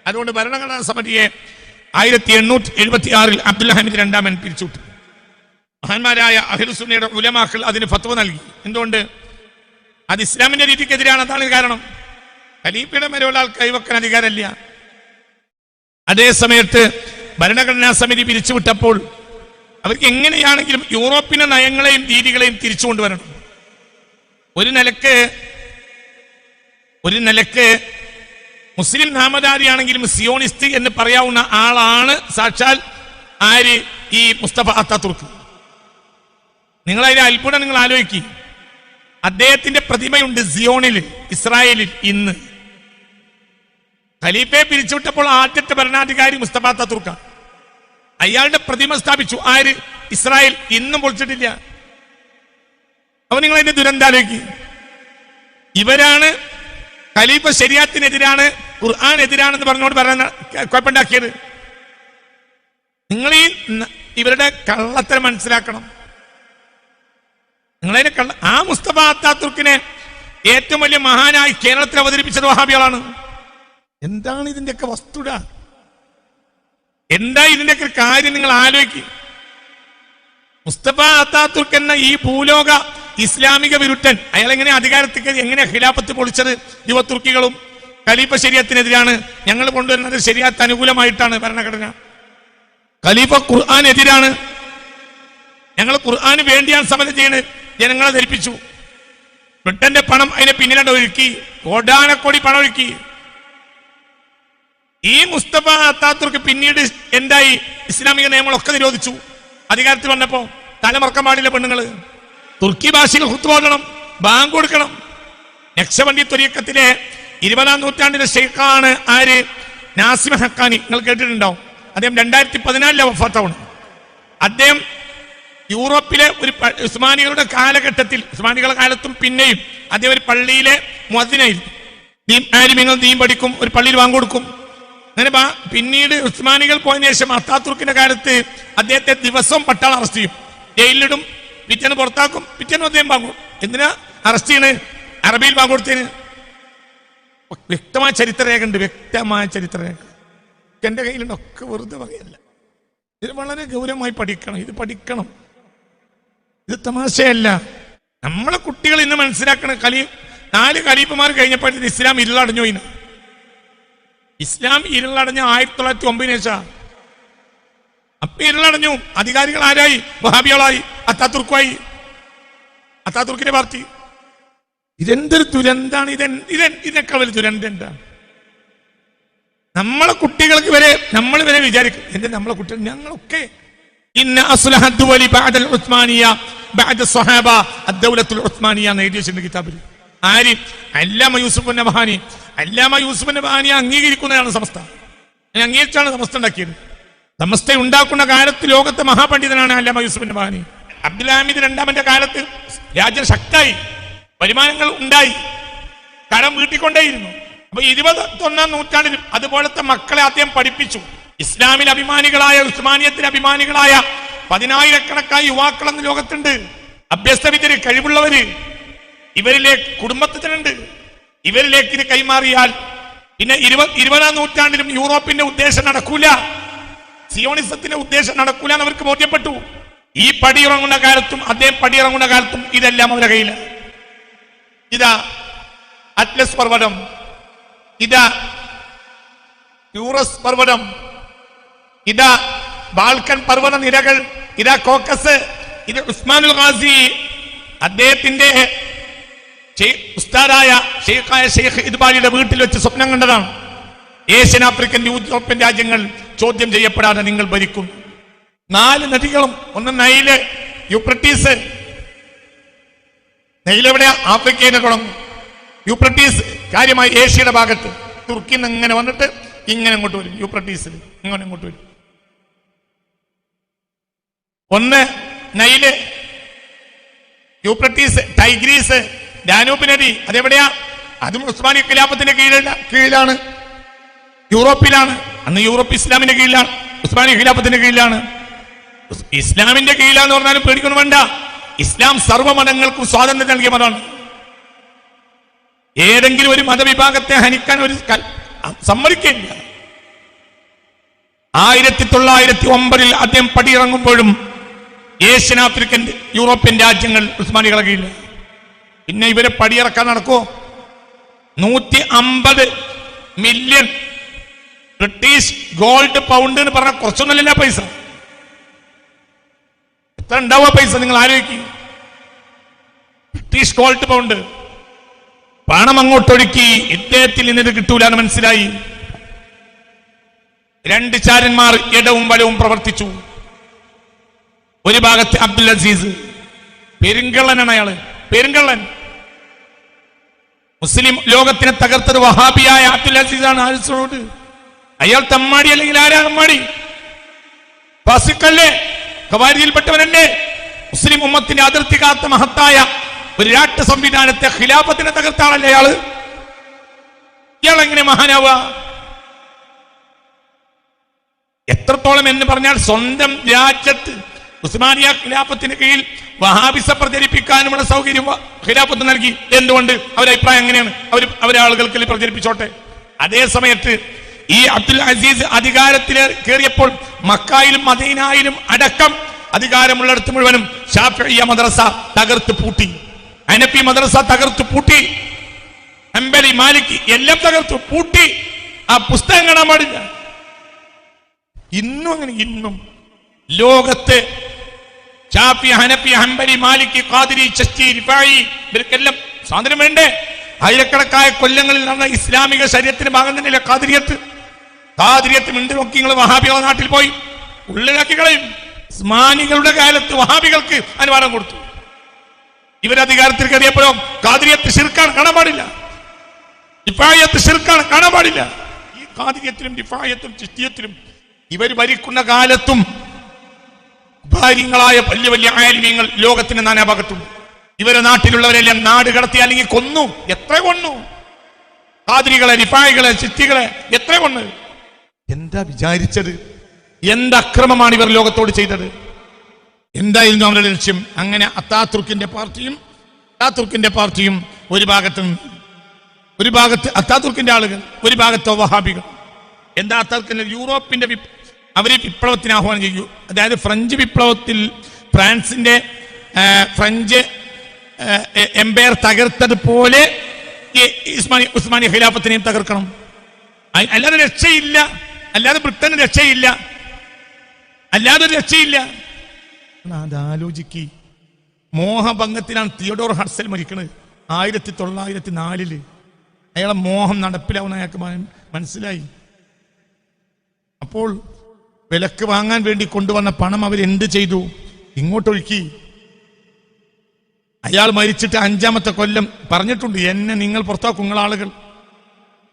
അതുകൊണ്ട് ഭരണഘടനാ സമിതിയെ 1876 അബ്ദുൽ ഹമീദ് രണ്ടാമൻ പിരിച്ചുവിട്ടു. മഹാന്മാരായ അഹ്ലുസുന്നയുടെ ഉലമാക്കൾ അതിന് ഫത്വ നൽകി. എന്തുകൊണ്ട്? അത് ഇസ്ലാമിന്റെ രീതിക്കെതിരാണ്. അതാണ് കാരണം. ഖലീഫയുടെ മേലെ ഒരാൾ കൈവെക്കാൻ അധികാരമില്ല. അതേ സമയത്ത് ഭരണഘടനാ സമിതി പിരിച്ചുവിട്ടപ്പോൾ അവർക്ക് എങ്ങനെയാണെങ്കിലും യൂറോപ്പിന്റെ നയങ്ങളെയും രീതികളെയും തിരിച്ചു കൊണ്ടുവരണം. ഒരു നിലക്ക് മുസ്ലിം നാമധാരിയാണെങ്കിലും സിയോണിസ്റ്റ് എന്ന് പറയാവുന്ന ആളാണ് സാക്ഷാൽ ആര്? ഈ മുസ്തഫ അത്താതുർക്ക്. നിങ്ങൾ അതിന്റെ അത്ഭുതം നിങ്ങൾ ആലോചിക്കുക. അദ്ദേഹത്തിന്റെ പ്രതിമയുണ്ട് സിയോണിൽ, ഇസ്രായേലിൽ ഇന്ന്. ഖലീഫയെ പിരിച്ചുവിട്ടപ്പോൾ ആദ്യത്തെ ഭരണാധികാരി മുസ്തഫ അത്താതുർക്കാണ്. അയാളുടെ പ്രതിമ സ്ഥാപിച്ചു. ആര്? ഇസ്രായേൽ. ഇന്നും പൊളിച്ചിട്ടില്ല. അപ്പൊ നിങ്ങൾ അതിന്റെ ദുരന്താലോചിക്കുക. ഇവരാണ് ഖലീഫ ശരീഅത്തിനെതിരാണ്, ഖുർആൻ എതിരാണെന്ന് പറഞ്ഞുകൊണ്ട് പറയാൻ കുഴപ്പമുണ്ടാക്കിയത്. നിങ്ങൾ ഈ ഇവരുടെ കള്ളത്തരം മനസ്സിലാക്കണം. നിങ്ങളതിനെ ആ മുസ്തഫ അത്താതുർക്കിനെ ഏറ്റവും വലിയ മഹാനായി കേരളത്തിൽ അവതരിപ്പിച്ചത് വഹാബികളാണ്. എന്താണ് ഇതിന്റെയൊക്കെ വസ്തുത? എന്താ ഇതിന്റെയൊക്കെ കാര്യം? നിങ്ങൾ ആലോചിക്കുക. മുസ്തഫ അത്താതുർക്ക് എന്ന ഈ ഭൂലോക ഇസ്ലാമിക വിരുദ്ധൻ, അയാൾ എങ്ങനെ അധികാരത്തിൽ എങ്ങനെ ഖിലാഫത്ത് പൊളിച്ചത്? യുവതുർക്കികളും ഖലീഫ ശരീഅത്തിനെതിരാണ്. ഞങ്ങൾ കൊണ്ടുവരുന്നത് ശരീഅത്ത് അനുകൂലമായിട്ടാണ് ഭരണഘടന. ഖലീഫ ഖുർആൻ എതിരാണ്. ഞങ്ങൾ ഖുർആന് വേണ്ടിയാണ് സമരം ചെയ്യുന്നത്. ജനങ്ങളെ ധരിപ്പിച്ചു. ബ്രിട്ടന്റെ പണം അതിനെ പിന്നിലാണ് ഒഴുക്കി, കോടാനക്കോടി പണം ഒഴുക്കി. ഈ മുസ്തഫ അത്താതുർക്ക് പിന്നീട് എന്തായി? ഇസ്ലാമിക നിയമങ്ങളൊക്കെ നിരോധിച്ചു. അധികാരത്തിൽ വന്നപ്പോ തലമറക്കാൻ പാടില്ല പെണ്ണുങ്ങള്. തുർക്കി ഭാഷയിൽ ഖുത്ബ ഓതണം, ബാങ്ക് കൊടുക്കണം. നക്ഷബന്ദി ത്വരീഖത്തിലെ 20-ാം നൂറ്റാണ്ടിലെ ഷെയ്ഖാണ് ആര്? നാസിം ഹഖാനി. നിങ്ങൾ കേട്ടിട്ടുണ്ടാവും. അദ്ദേഹം 2014 വഫാത്താവുന്നു. അദ്ദേഹം യൂറോപ്പിലെ ഒരു ഉസ്മാനികളുടെ കാലഘട്ടത്തിൽ, ഉസ്മാനികളുടെ കാലത്തും പിന്നെയും അദ്ദേഹം ഒരു പള്ളിയിലെ മുഅദ്ദിനായിരുന്നു. നിങ്ങൾ ദീൻ പഠിക്കും, ഒരു പള്ളിയിൽ ബാങ്ക് കൊടുക്കും. അങ്ങനെ പിന്നീട് ഉസ്മാനികൾ പോയതിനു ശേഷം അത്താതുർക്കിന്റെ കാലത്ത് അദ്ദേഹത്തെ ദിവസവും പട്ടാളം അറസ്റ്റ് ചെയ്യും, ജയിലിലിടും, പിറ്റേന്ന് പുറത്താക്കും, പിറ്റേന്ന് അദ്ദേഹം ബാങ്ക്. എന്തിനാ അറസ്റ്റ് ചെയ്യണ്? അറബിയിൽ ബാങ്ക് കൊടുത്തതിന്. വ്യക്തമായ ചരിത്രരേഖ ഉണ്ട്, വ്യക്തമായ ചരിത്രരേഖ എന്റെ കയ്യിലുണ്ട്. ഒക്കെ വെറുതെ വകയല്ല. ഇത് വളരെ ഗൗരവമായി പഠിക്കണം. ഇത് പഠിക്കണം. ഇത് തമാശയല്ല. നമ്മളെ കുട്ടികൾ ഇന്ന് മനസ്സിലാക്കണം. 4 ഖലീഫമാർ കഴിഞ്ഞപ്പോഴത്തേക്ക് ഇസ്ലാം ഇരുളടഞ്ഞു. ഇസ്ലാം ഇരുളടഞ്ഞ 1909 ശേഷം. അപ്പൊ ഇരുളടഞ്ഞു. അധികാരികൾ ആരായി? വഹാബികളായി, അത്താതുർക്കായി, അത്താതുർക്കിന്റെ പാർട്ടി. ഇതെന്തൊരു ദുരന്താണ്! ഇതിനേക്കാൾ വലിയ ദുരന്തം എന്താണ്? നമ്മളെ കുട്ടികൾക്ക് വരെ നമ്മൾ വരെ വിചാരിക്കും, എന്ത് നമ്മളെ കുട്ടികൾ ഞങ്ങളൊക്കെ ഇന്ന അസ്ലഹദ്ദു വലി ബഅദൽ ഉസ്മാനിയ ബഅദ സ്വഹാബ അദ്ദൗലത്തുൽ ഉസ്മാനിയ എന്ന് എഴുതി വെച്ചിട്ടുണ്ട് കിതാബിൽ. ആര്? അല്ലാമ യൂസുഫ് നബഹാനി. അല്ലാമ യൂസുഫ് നബഹാനി അംഗീകരിക്കുന്നതാണ് സമസ്ത. അംഗീകരിച്ചാണ് സമസ്ത ഉണ്ടാക്കിയത്. സമസ്ത ഉണ്ടാക്കുന്ന കാലത്ത് ലോകത്തെ മഹാപണ്ഡിതനാണ് അല്ലാമ യൂസുഫ് നബഹാനി. അബ്ദുൽ ഹമീദ് രണ്ടാമന്റെ കാലത്ത് രാജ്യം ശക്തായി, വരുമാനങ്ങൾ ഉണ്ടായി, കടം വീട്ടിക്കൊണ്ടേയിരുന്നു. അപ്പൊ 21-ാം നൂറ്റാണ്ടിലും അതുപോലത്തെ മക്കളെ അദ്ദേഹം പഠിപ്പിച്ചു. ഇസ്ലാമിൽ അഭിമാനികളായ, ഉസ്മാനിയത്തിൽ അഭിമാനികളായ 10,000-കണക്കായ യുവാക്കളെന്ന് ലോകത്തുണ്ട്. അഭ്യസ്തവിദ്യര്, കഴിവുള്ളവര്. ഇവരിലേക്ക് കുടുംബത്തിനുണ്ട്. ഇവരിലേക്ക് ഇത് കൈമാറിയാൽ പിന്നെ 20-ാം നൂറ്റാണ്ടിലും യൂറോപ്പിന്റെ ഉദ്ദേശം നടക്കൂല, സിയോണിസത്തിന്റെ ഉദ്ദേശം നടക്കൂല എന്ന് അവർക്ക് ബോധ്യപ്പെട്ടു. ഈ പടിയിറങ്ങുന്ന കാലത്തും അദ്ദേഹം പടിയിറങ്ങുന്ന കാലത്തും ഇതെല്ലാം അവരുടെ കയ്യിൽ. ഇതാ അറ്റ്ലസ് പർവ്വതം, ഇതാ യൂറസ് പർവ്വതം, ഇതാ ബാൽക്കൻ പർവ്വത നിരകൾ, ഇതാ കോക്കസ്, ഇത് ഉസ്മാനുൽ ഖാസി അദ്ദേഹത്തിന്റെ ഉസ്താദായ ഷെയ്ഖ് ഇദ്ബാലിയുടെ വീട്ടിൽ വെച്ച് സ്വപ്നം കണ്ടതാണ്. ഏഷ്യൻ, ആഫ്രിക്കൻ, യൂറോപ്യൻ രാജ്യങ്ങൾ ചോദ്യം ചെയ്യപ്പെടാതെ നിങ്ങൾ ഭരിക്കും. 4 നദികളും, ഒന്ന് നൈല്, യൂഫ്രട്ടീസ്. നൈൽ എവിടെയാ? ആഫ്രിക്കയിൽ തുടങ്ങും. യൂഫ്രട്ടീസ് കാര്യമായി ഏഷ്യയുടെ ഭാഗത്ത്, തുർക്കിയിൽ നിന്ന് ഇങ്ങനെ വന്നിട്ട് ഇങ്ങനെ അങ്ങോട്ട് വരും, യൂഫ്രട്ടീസിൽ ഇങ്ങനെ അങ്ങോട്ട് വരും. ഒന്ന് നൈല്, യൂഫ്രട്ടീസ്, ടൈഗ്രീസ്, ഡാനൂബ് നദി, അതെവിടെയാ? അതും ഉസ്മാനി ഖിലാഫത്തിന്റെ കീഴിലാണ്, യൂറോപ്പിലാണ്. അന്ന് യൂറോപ്പ് ഇസ്ലാമിന്റെ കീഴിലാണ്, ഉസ്മാനി ഖിലാഫത്തിന്റെ കീഴിലാണ്. ഇസ്ലാമിന്റെ കീഴിലാന്ന് പറഞ്ഞാലും പേടിക്കൊന്നും വേണ്ട. ഇസ്ലാം സർവ്വമതങ്ങൾക്കും സ്വാതന്ത്ര്യം നൽകിയ മതമാണ്. ഏതെങ്കിലും ഒരു മതവിഭാഗത്തെ ഹനിക്കാൻ ഒരു സമ്മതിക്കില്ല. 1909 അദ്ദേഹം പടിയിറങ്ങുമ്പോഴും ഏഷ്യൻ, ആഫ്രിക്കൻ, യൂറോപ്യൻ രാജ്യങ്ങൾ ഉസ്മാനികളെ കീഴിൽ. പിന്നെ ഇവരെ പടിയിറക്കാൻ നടക്കുമോ? 150 മില്യൺ ബ്രിട്ടീഷ് ഗോൾഡ് പൗണ്ട് എന്ന് പറഞ്ഞാൽ കുറച്ചൊന്നുമല്ല പൈസ. എത്ര ഉണ്ടാവുക പൈസ നിങ്ങൾ ആലോചിക്കും. ബ്രിട്ടീഷ് ഗോൾഡ് പൗണ്ട് പണം അങ്ങോട്ടൊഴുക്കി. ഇദ്ദേഹത്തിൽ നിന്നിത് കിട്ടൂല എന്ന് മനസ്സിലായി. 2 ചാരന്മാർ ഇടവും വലവും പ്രവർത്തിച്ചു. ഒരു ഭാഗത്ത് അബ്ദുൽ അസീസ്, പെരുങ്കള്ളനാണ് അയാള്, പെരുങ്കള്ളൻ. മുസ്ലിം ലോകത്തിനെ തകർത്തത് വഹാബിയായ അബ്ദുൽ അസീസാണ്. ആരിസോട് അയാൾ തമ്മാടി, അല്ലെങ്കിൽ ആരാ തമ്മാടി? ഫാസിഖല്ലേ, ഖവാരിജിൽപ്പെട്ടവനല്ലേ? മുസ്ലിം ഉമ്മത്തിന്റെ അതിർത്തി കാത്ത മഹത്തായ ഒരു രാഷ്ട്ര സംവിധാനത്തെ, ഖിലാഫത്തിനെ തകർത്താണല്ലേ അയാള്. ഇയാളെങ്ങനെ മഹാനാവുക? എത്രത്തോളം എന്ന് പറഞ്ഞാൽ സ്വന്തം രാജ്യത്ത് ഉസ്മാനിയ ഖിലാഫത്തിന് കീഴിൽ വഹാബിസ പ്രചരിപ്പിക്കാനുമുള്ള സൗകര്യം ഖിലാഫത്ത് നൽകി. എന്തുകൊണ്ട്? അവരുടെ അഭിപ്രായം എങ്ങനെയാണ്? അവരെ ആളുകൾക്ക് പ്രചരിപ്പിച്ചോട്ടെ. അതേ സമയത്ത് ഈ അബ്ദുൽ അസീസ് അധികാരത്തിൽ കയറിയപ്പോൾ മക്കായിലും മദീനയിലും അടക്കം അധികാരമുള്ളിടത്ത് മുഴുവനും ശാഫിഈയ മദ്രസ തകർത്ത് പൂട്ടി, ഹനഫി മദ്രസ തകർത്ത് പൂട്ടി, ഹംബലി, മാലിക്കി എല്ലാം തകർത്ത് പൂട്ടി. ആ പുസ്തകം കാണാൻ പാടില്ല. ഇന്നും അങ്ങനെ, ഇന്നും ലോകത്ത് ശാഫി, ഹനഫി, ഹംബലി, മാലിക്കി, ഖാദിരി, ചശ്തി, റിഫായി ഇവർക്കെല്ലാം സ്വാതന്ത്ര്യം വേണ്ടേ? ആയിരക്കണക്കായ കൊല്ലങ്ങളിൽ നടന്ന ഇസ്ലാമിക ശരീഅത്തിന്റെ ഭാഗം തന്നെയല്ലേ ഖാദിരിയത്ത്. ഖാദിരിയത്ത് മിണ്ടി നോക്കി നിങ്ങൾ വഹാബികളുടെ നാട്ടിൽ പോയി ഉള്ളിലാക്കി കളയും. ഉസ്മാനികളുടെ കാലത്ത് വഹാബികൾക്ക് അനുവാദം കൊടുത്തു. ഇവരധികാരത്തിൽ കയറിയപ്പോഴോ ഖാദിരിയത്ത് ശിർക്കാണ്, കാണാൻ പാടില്ല. റിഫായത്ത് ശിർക്കാണ്, കാണാൻ പാടില്ല. ഈ ഖാദിരിയത്തിലും റിഫായത്തും ചിശ്തിയത്തിലും ഇവർ ഭരിക്കുന്ന കാലത്തും ഭാര്യങ്ങളായ വലിയ വലിയ ആലിമീങ്ങൾ ലോകത്തിന്റെ നാനാഭാഗത്തുണ്ട്. ഇവരെ നാട്ടിലുള്ളവരെല്ലാം നാട് കടത്തി അല്ലെങ്കിൽ കൊന്നു. എത്ര കൊന്നു? ഖാദിരികളെ, റിഫായികളെ, ചിത്തികളെ എത്ര കൊന്നു? എന്താ വിചാരിച്ചത്? എന്തക്രമമാണ് ഇവർ ലോകത്തോട് ചെയ്തത്? എന്തായിരുന്നു അവരുടെ ലക്ഷ്യം? അങ്ങനെ അത്താതുർക്കിന്റെ പാർട്ടിയും ഒരു ഭാഗത്ത് അത്താതുർക്കിന്റെ ആളുകൾ, ഒരു ഭാഗത്തോ വഹാബികൾ. എന്താ അത്താതുർക്കിന്റെ? യൂറോപ്പിന്റെ അവര് വിപ്ലവത്തിന് ആഹ്വാനം ചെയ്യൂ. അതായത് ഫ്രഞ്ച് വിപ്ലവത്തിൽ ഫ്രഞ്ച് എംപയർ തകർത്തതുപോലെ ഉസ്മാനി ഖിലാഫത്തിനെയും തകർക്കണം. അല്ലാതെ രക്ഷയില്ല, അല്ലാതെ ബ്രിട്ടന് രക്ഷയില്ല, അല്ലാതെ രക്ഷയില്ല. അതാലോചിക്ക്. മോഹഭംഗത്തിലാണ് തിയോഡോർ ഹർസൽ മരിക്കുന്നത് 1904. അയാളെ മോഹം നടപ്പിലാവുന്ന അയാൾക്ക് മനസ്സിലായി. അപ്പോൾ വിലക്ക് വാങ്ങാൻ വേണ്ടി കൊണ്ടുവന്ന പണം അവരെന്ത് ചെയ്തു? ഇങ്ങോട്ടൊഴുക്കി. അയാൾ മരിച്ചിട്ട് 5ാമത്തെ കൊല്ലം പറഞ്ഞിട്ടുണ്ട്, എന്നെ നിങ്ങൾ പുറത്താക്കും, നിങ്ങൾ ആളുകൾ,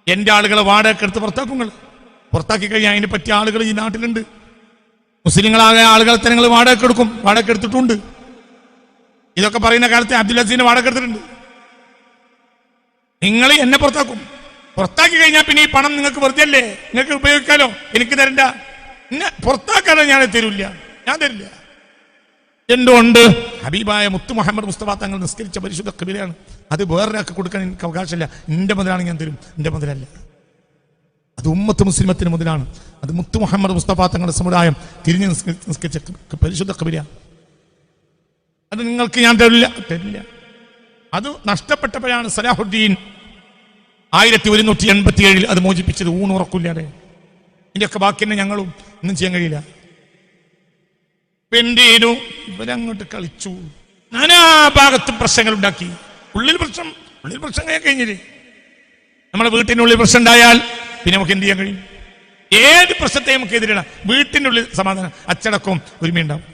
എന്റെ ആളുകളെ വാടക എടുത്ത് പുറത്താക്കുങ്ങൾ. പുറത്താക്കി കഴിഞ്ഞാൽ അതിനെ പറ്റിയ ആളുകൾ ഈ നാട്ടിലുണ്ട്. മുസ്ലിങ്ങളായ ആളുകളെ തന്നെ നിങ്ങൾ വാടക എടുക്കും, വാടക എടുത്തിട്ടുണ്ട്. ഇതൊക്കെ പറയുന്ന കാലത്ത് അബ്ദുൽ അസീസിനെ വാടക എടുത്തിട്ടുണ്ട്. നിങ്ങൾ എന്നെ പുറത്താക്കി കഴിഞ്ഞാൽ പിന്നെ ഈ പണം നിങ്ങൾക്ക് വെറുതെ അല്ലേ, നിങ്ങൾക്ക് ഉപയോഗിക്കാലോ, എനിക്ക് തരണ്ട. എന്നെ പുറത്താക്കാനോ ഞാൻ തരില്ല. എന്തുകൊണ്ട്? ഹബീബായ മുത്തു മുഹമ്മദ് മുസ്തഫ തങ്ങൾ നിസ്കരിച്ച പരിശുദ്ധ ഖിബലയാണ്. അത് വേറൊരാൾക്ക് കൊടുക്കാൻ എനിക്ക് അവകാശമില്ല. എന്റെ മുതലാണ് ഞാൻ തരും, എന്റെ മുതലല്ല. അത് ഉമ്മത്ത് മുസ്ലിമത്തിന് മുതലാണ്. അത് മുത്തു മുഹമ്മദ് മുസ്തഫ തങ്ങളുടെ സമുദായം തിരിഞ്ഞ് നിസ്കരിച്ച പരിശുദ്ധ ഖിബലയാണ്. അത് നിങ്ങൾക്ക് ഞാൻ തരില്ല. അത് നഷ്ടപ്പെട്ടപ്പോഴാണ് സലാഹുദ്ദീൻ 1187 അത് മോചിപ്പിച്ചത്. ഊണുറക്കില്ലാതെ. ഇതിന്റെയൊക്കെ ബാക്കി തന്നെ ഞങ്ങളും ഒന്നും ചെയ്യാൻ കഴിയില്ല. പെന്തേനു ഇവരങ്ങോട്ട് കളിച്ചു, നാനാഭാഗത്തും പ്രശ്നങ്ങൾ ഉണ്ടാക്കി. ഉള്ളിൽ പ്രശ്നം കഴിഞ്ഞില്ലേ? നമ്മുടെ വീട്ടിനുള്ളിൽ പ്രശ്നം ഉണ്ടായാൽ പിന്നെ നമുക്ക് എന്ത് ചെയ്യാൻ കഴിയും? ഏത് പ്രശ്നത്തെയും നമുക്ക് എതിരിടാം. വീട്ടിനുള്ളിൽ സമാധാനം, അച്ചടക്കവും ഒരുമയുണ്ടാവും.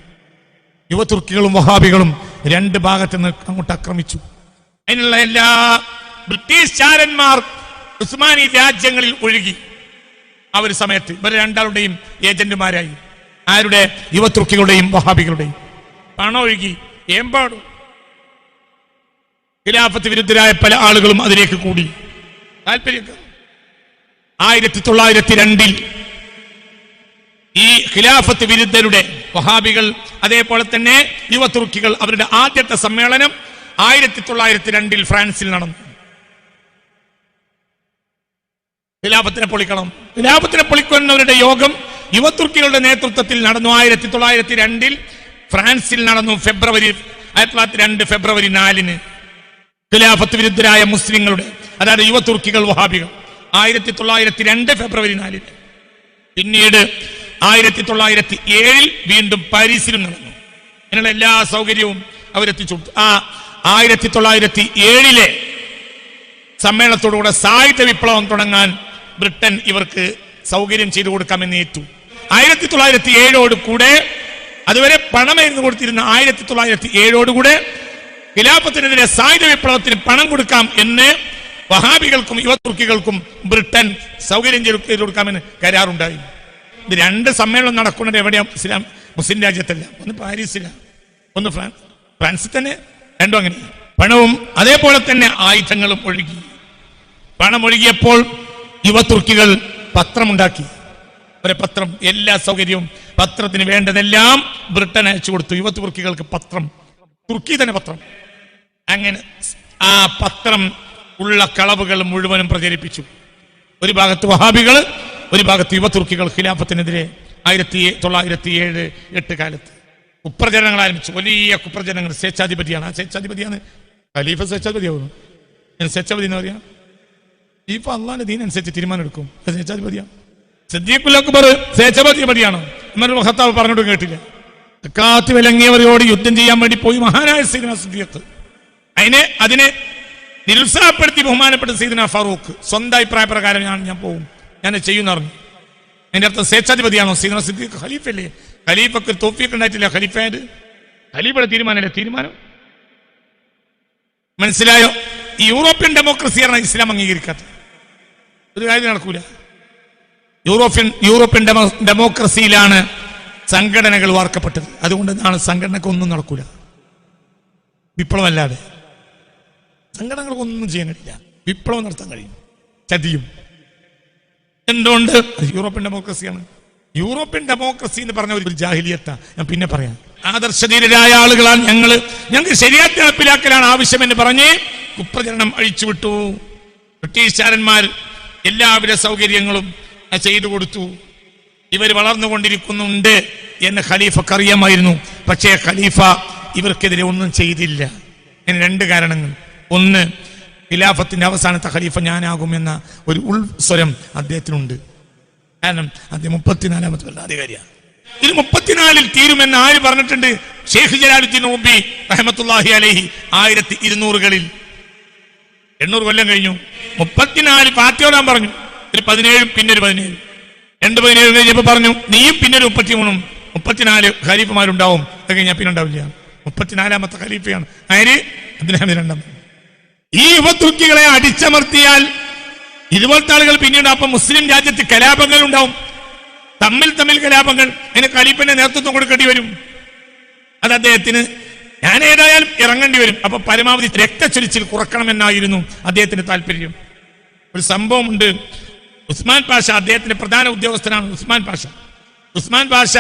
യുവതുർക്കികളും വഹാബികളും 2 ഭാഗത്ത് നിന്ന് അങ്ങോട്ട് ആക്രമിച്ചു. അതിനുള്ള എല്ലാ ബ്രിട്ടീഷ് ചാരന്മാർ ഉസ്മാനി രാജ്യങ്ങളിൽ ഒഴുകി. ആ ഒരു സമയത്ത് ഇവർ രണ്ടാളുടെയും ഏജന്റുമാരായി. ആരുടെ? യുവതുർക്കികളുടെയും വഹാബികളുടെയും. പണം ഒഴുകി ഏമ്പാടും. ഖിലാഫത്ത് വിരുദ്ധരായ പല ആളുകളും അതിലേക്ക് കൂടി. താല്പര്യം 1902 ഈ ഖിലാഫത്ത് വിരുദ്ധരുടെ വഹാബികൾ അതേപോലെ തന്നെ യുവതുർക്കികൾ അവരുടെ ആദ്യത്തെ സമ്മേളനം 1902 ഫ്രാൻസിൽ നടന്നു. ഖിലാഫത്തിനെ പൊളിക്കണം. ഖിലാഫത്തിനെ പൊളിക്കുന്നവരുടെ യോഗം യുവതുർക്കികളുടെ നേതൃത്വത്തിൽ നടന്നു. 1902 ഫ്രാൻസിൽ നടന്നു. 1902 ഫെബ്രുവരി 4 ഖിലാഫത്ത് വിരുദ്ധരായ മുസ്ലിങ്ങളുടെ, അതായത് യുവതുർക്കികൾ വഹാബികൾ 1902 ഫെബ്രുവരി 4. പിന്നീട് 1907 വീണ്ടും പാരീസിലും നടന്നു. അതിനുള്ള എല്ലാ സൗകര്യവും അവരെത്തിച്ചു. ആ 1907 സമ്മേളനത്തോടുകൂടെ സായുധ വിപ്ലവം തുടങ്ങാൻ ബ്രിട്ടൻ ഇവർക്ക് സൗകര്യം ചെയ്തു കൊടുക്കാമെന്ന് ഏറ്റു. 1907 കൂടെ, അതുവരെ പണമായിരുന്നു കൊടുത്തിരുന്ന 1907 കൂടെ ഖിലാഫത്തിനെതിരെ സായുധ വിപ്ലവത്തിന് പണം കൊടുക്കാം എന്ന് വഹാബികൾക്കും യുവതുർക്കികൾക്കും ബ്രിട്ടൻ സൗകര്യം ചെയ്തു കൊടുക്കാമെന്ന് കരാറുണ്ടായി. ഇത് 2 സമ്മേളനം നടക്കുന്നത് എവിടെയാ? ഇസ്ലാം മുസ്ലിം രാജ്യത്തല്ല. ഒന്ന് പാരീസിലാണ്, ഒന്ന് ഫ്രാൻസിൽ തന്നെ. രണ്ടും അങ്ങനെ. പണവും അതേപോലെ തന്നെ ആയുധങ്ങളും ഒഴുകി. പണം ഒഴുകിയപ്പോൾ യുവതുർക്കികൾ പത്രമുണ്ടാക്കി. ഒരു പത്രം, എല്ലാ സൗകര്യവും, പത്രത്തിന് വേണ്ടതെല്ലാം ബ്രിട്ടൻ അയച്ചു കൊടുത്തു. യുവതുർക്കികൾക്ക് പത്രം, തുർക്കി തന്നെ പത്രം. അങ്ങനെ ആ പത്രം ഉള്ള കളവുകൾ മുഴുവനും പ്രചരിപ്പിച്ചു. ഒരു ഭാഗത്ത് വഹാബികൾ, ഒരു ഭാഗത്ത് യുവതുർക്കികൾ ഖിലാഫത്തിനെതിരെ 1907-8 കാലത്ത് കുപ്രചരണങ്ങൾ ആരംഭിച്ചു. വലിയ കുപ്രചരണങ്ങൾ. സ്വേച്ഛാധിപതിയാണ്. ആ സ്വേച്ഛാധിപതിയാണ് ഖലീഫ. സ്വേച്ഛാധിപതിയാവുന്നു. സ്വേച്ഛാധിപതി എന്ന് പറയാം. ഖലീഫ അള്ളാന്റെ ദീനനുസരിച്ച് തീരുമാനം എടുക്കും. സ്വേച്ഛാധിപതിയാണ്. സിദ്ദീഖുൽ അക്ബർ സ്വേച്ഛാധിപതിയാണോ? ഉമർ ഇബ്നു ഖത്താബ് പറഞ്ഞിട്ട് കേട്ടില്ല. സക്കാത്ത് വിലങ്ങിയവരോട് യുദ്ധം ചെയ്യാൻ വേണ്ടി പോയി മഹാനായ സയ്യിദുനാ സിദ്ദീഖ്. അതിനെ നിരുത്സാഹപ്പെടുത്തി ബഹുമാനപ്പെട്ട സയ്യിദുനാ ഫാറൂഖ് സ്വന്തം അഭിപ്രായ പ്രകാരം ഞാൻ പോകും, ഞാൻ ചെയ്യുന്ന പറഞ്ഞു. അതിന്റെ അർത്ഥം സ്വേച്ഛാധിപതിയാണോ? സയ്യിദുനാ സിദ്ദീഖ് ഖലീഫല്ലേ? ഖലീഫക്ക് തൗഫീഖ് ഉണ്ടായിട്ടില്ല. ഖലീഫയുടെ തീരുമാനമല്ലേ തീരുമാനം. മനസ്സിലായോ? ഈ യൂറോപ്യൻ ഡെമോക്രസിയാണ് ഇസ്ലാം അംഗീകരിക്കാത്തത്. ഒരു കാര്യം നടക്കൂല. യൂറോപ്യൻ ഡെമോക്രസിയിലാണ് സംഘടനകൾ വാർക്കപ്പെട്ടത്. അതുകൊണ്ടാണ് സംഘടനക്ക് ഒന്നും നടക്കൂല. വിപ്ലവമല്ലാതെ സംഘടനകൾക്കൊന്നും ചെയ്യാൻ കഴിയില്ല. വിപ്ലവം നടത്താൻ കഴിയും, ചതിയും. എന്തുകൊണ്ട്? യൂറോപ്യൻ ഡെമോക്രസിയാണ്. യൂറോപ്യൻ ഡെമോക്രസി എന്ന് പറഞ്ഞ ഒരു ജാഹിലിയത്താ. ഞാൻ പിന്നെ പറയാം. ആദർശധീരരായ ആളുകളാണ് ഞങ്ങൾക്ക് ശരിയാത്ത് നടപ്പിലാക്കലാണ് ആവശ്യമെന്ന് പറഞ്ഞ് കുപ്രചരണം അഴിച്ചുവിട്ടു. ബ്രിട്ടീഷുകാരന്മാർ എല്ലാവിധ സൗകര്യങ്ങളും ചെയ്തു കൊടുത്തു. ഇവർ വളർന്നുകൊണ്ടിരിക്കുന്നുണ്ട് എന്ന് ഖലീഫക്ക് അറിയാമായിരുന്നു. പക്ഷേ ഖലീഫ ഇവർക്കെതിരെ ഒന്നും ചെയ്തില്ല. അതിന് 2 കാരണങ്ങൾ. ഒന്ന്, ഖിലാഫത്തിന്റെ അവസാനത്തെ ഖലീഫ ഞാനാകുമെന്ന ഒരു ഉൾസ്വരം അദ്ദേഹത്തിനുണ്ട്. കാരണം അദ്ദേഹം 34ാമത്തെ ഭരണാധികാരിയാണ്. ഇത് 34-ൽ തീരുമെന്ന് ആര് പറഞ്ഞിട്ടുണ്ട്? ഷെയ്ഖ് ജലാലുദ്ദീൻ റൂബി റഹ്മത്തുള്ളാഹി അലൈഹി 1200-കളിൽ. 800 കൊല്ലം കഴിഞ്ഞു. 34 പാർട്ടിയോടാൻ പറഞ്ഞു. ഒരു 17, പിന്നെ ഒരു 17. 17 കഴിഞ്ഞപ്പോ പറഞ്ഞു നീയും പിന്നെ ഒരു 33, 34 ഖലീഫമാരുണ്ടാവും. അത് കഴിഞ്ഞാൽ പിന്നെ ഉണ്ടാവില്ല. 34ാമത്തെ ഖലീഫയാണ് ആര്? അബ്ദുൽ ഹമീദ് രണ്ടാമൻ. ഈ യുവതുർക്കികളെ അടിച്ചമർത്തിയാൽ ഇതുപോലത്തെ ആളുകൾ പിന്നീട് അപ്പം മുസ്ലിം രാജ്യത്ത് കലാപങ്ങൾ ഉണ്ടാവും. തമ്മിൽ കലാപങ്ങൾ. അതിന് ഖലീഫിന്റെ നേതൃത്വം കൊടുക്കേണ്ടി വരും. അത് അദ്ദേഹത്തിന് ഞാൻ ഏതായാലും ഇറങ്ങേണ്ടി വരും. അപ്പൊ പരമാവധി രക്തച്ചൊരിച്ചിൽ കുറക്കണമെന്നായിരുന്നു അദ്ദേഹത്തിന് താല്പര്യം. ഒരു സംഭവമുണ്ട്. ഉസ്മാൻ പാഷ, അദ്ദേഹത്തിന്റെ പ്രധാന ഉദ്യോഗസ്ഥനാണ് ഉസ്മാൻ പാഷ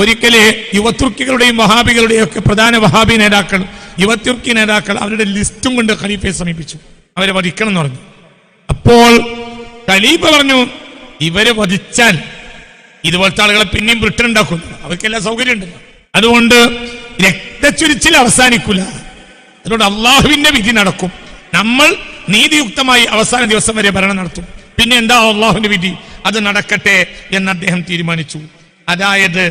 ഒരിക്കല് യുവതുർക്കികളുടെയും വഹാബികളുടെയും ഒക്കെ പ്രധാന വഹാബി നേതാക്കൾ, യുവതുർക്കി നേതാക്കൾ അവരുടെ ലിസ്റ്റും കൊണ്ട് ഖലീഫയെ സമീപിച്ചു. അവരെ വധിക്കണം എന്ന് പറഞ്ഞു. അപ്പോൾ ഖലീഫ പറഞ്ഞു ഇവരെ വധിച്ചാൽ ഇതുപോലത്തെ ആളുകളെ പിന്നെയും ബ്രിട്ടൻ ഉണ്ടാക്കും. അവർക്കെല്ലാം സൗകര്യം ഉണ്ടല്ലോ. അതുകൊണ്ട് രക്തച്ചൊരിച്ചിൽ അവസാനിക്കില്ല. അതുകൊണ്ട് അള്ളാഹുവിന്റെ വിധി നടക്കും. നമ്മൾ നീതിയുക്തമായി അവസാന ദിവസം വരെ ഭരണം നടത്തും. പിന്നെ എന്താ അള്ളാഹുവിന്റെ വിധി, അത് നടക്കട്ടെ എന്ന് അദ്ദേഹം തീരുമാനിച്ചു. അതായത്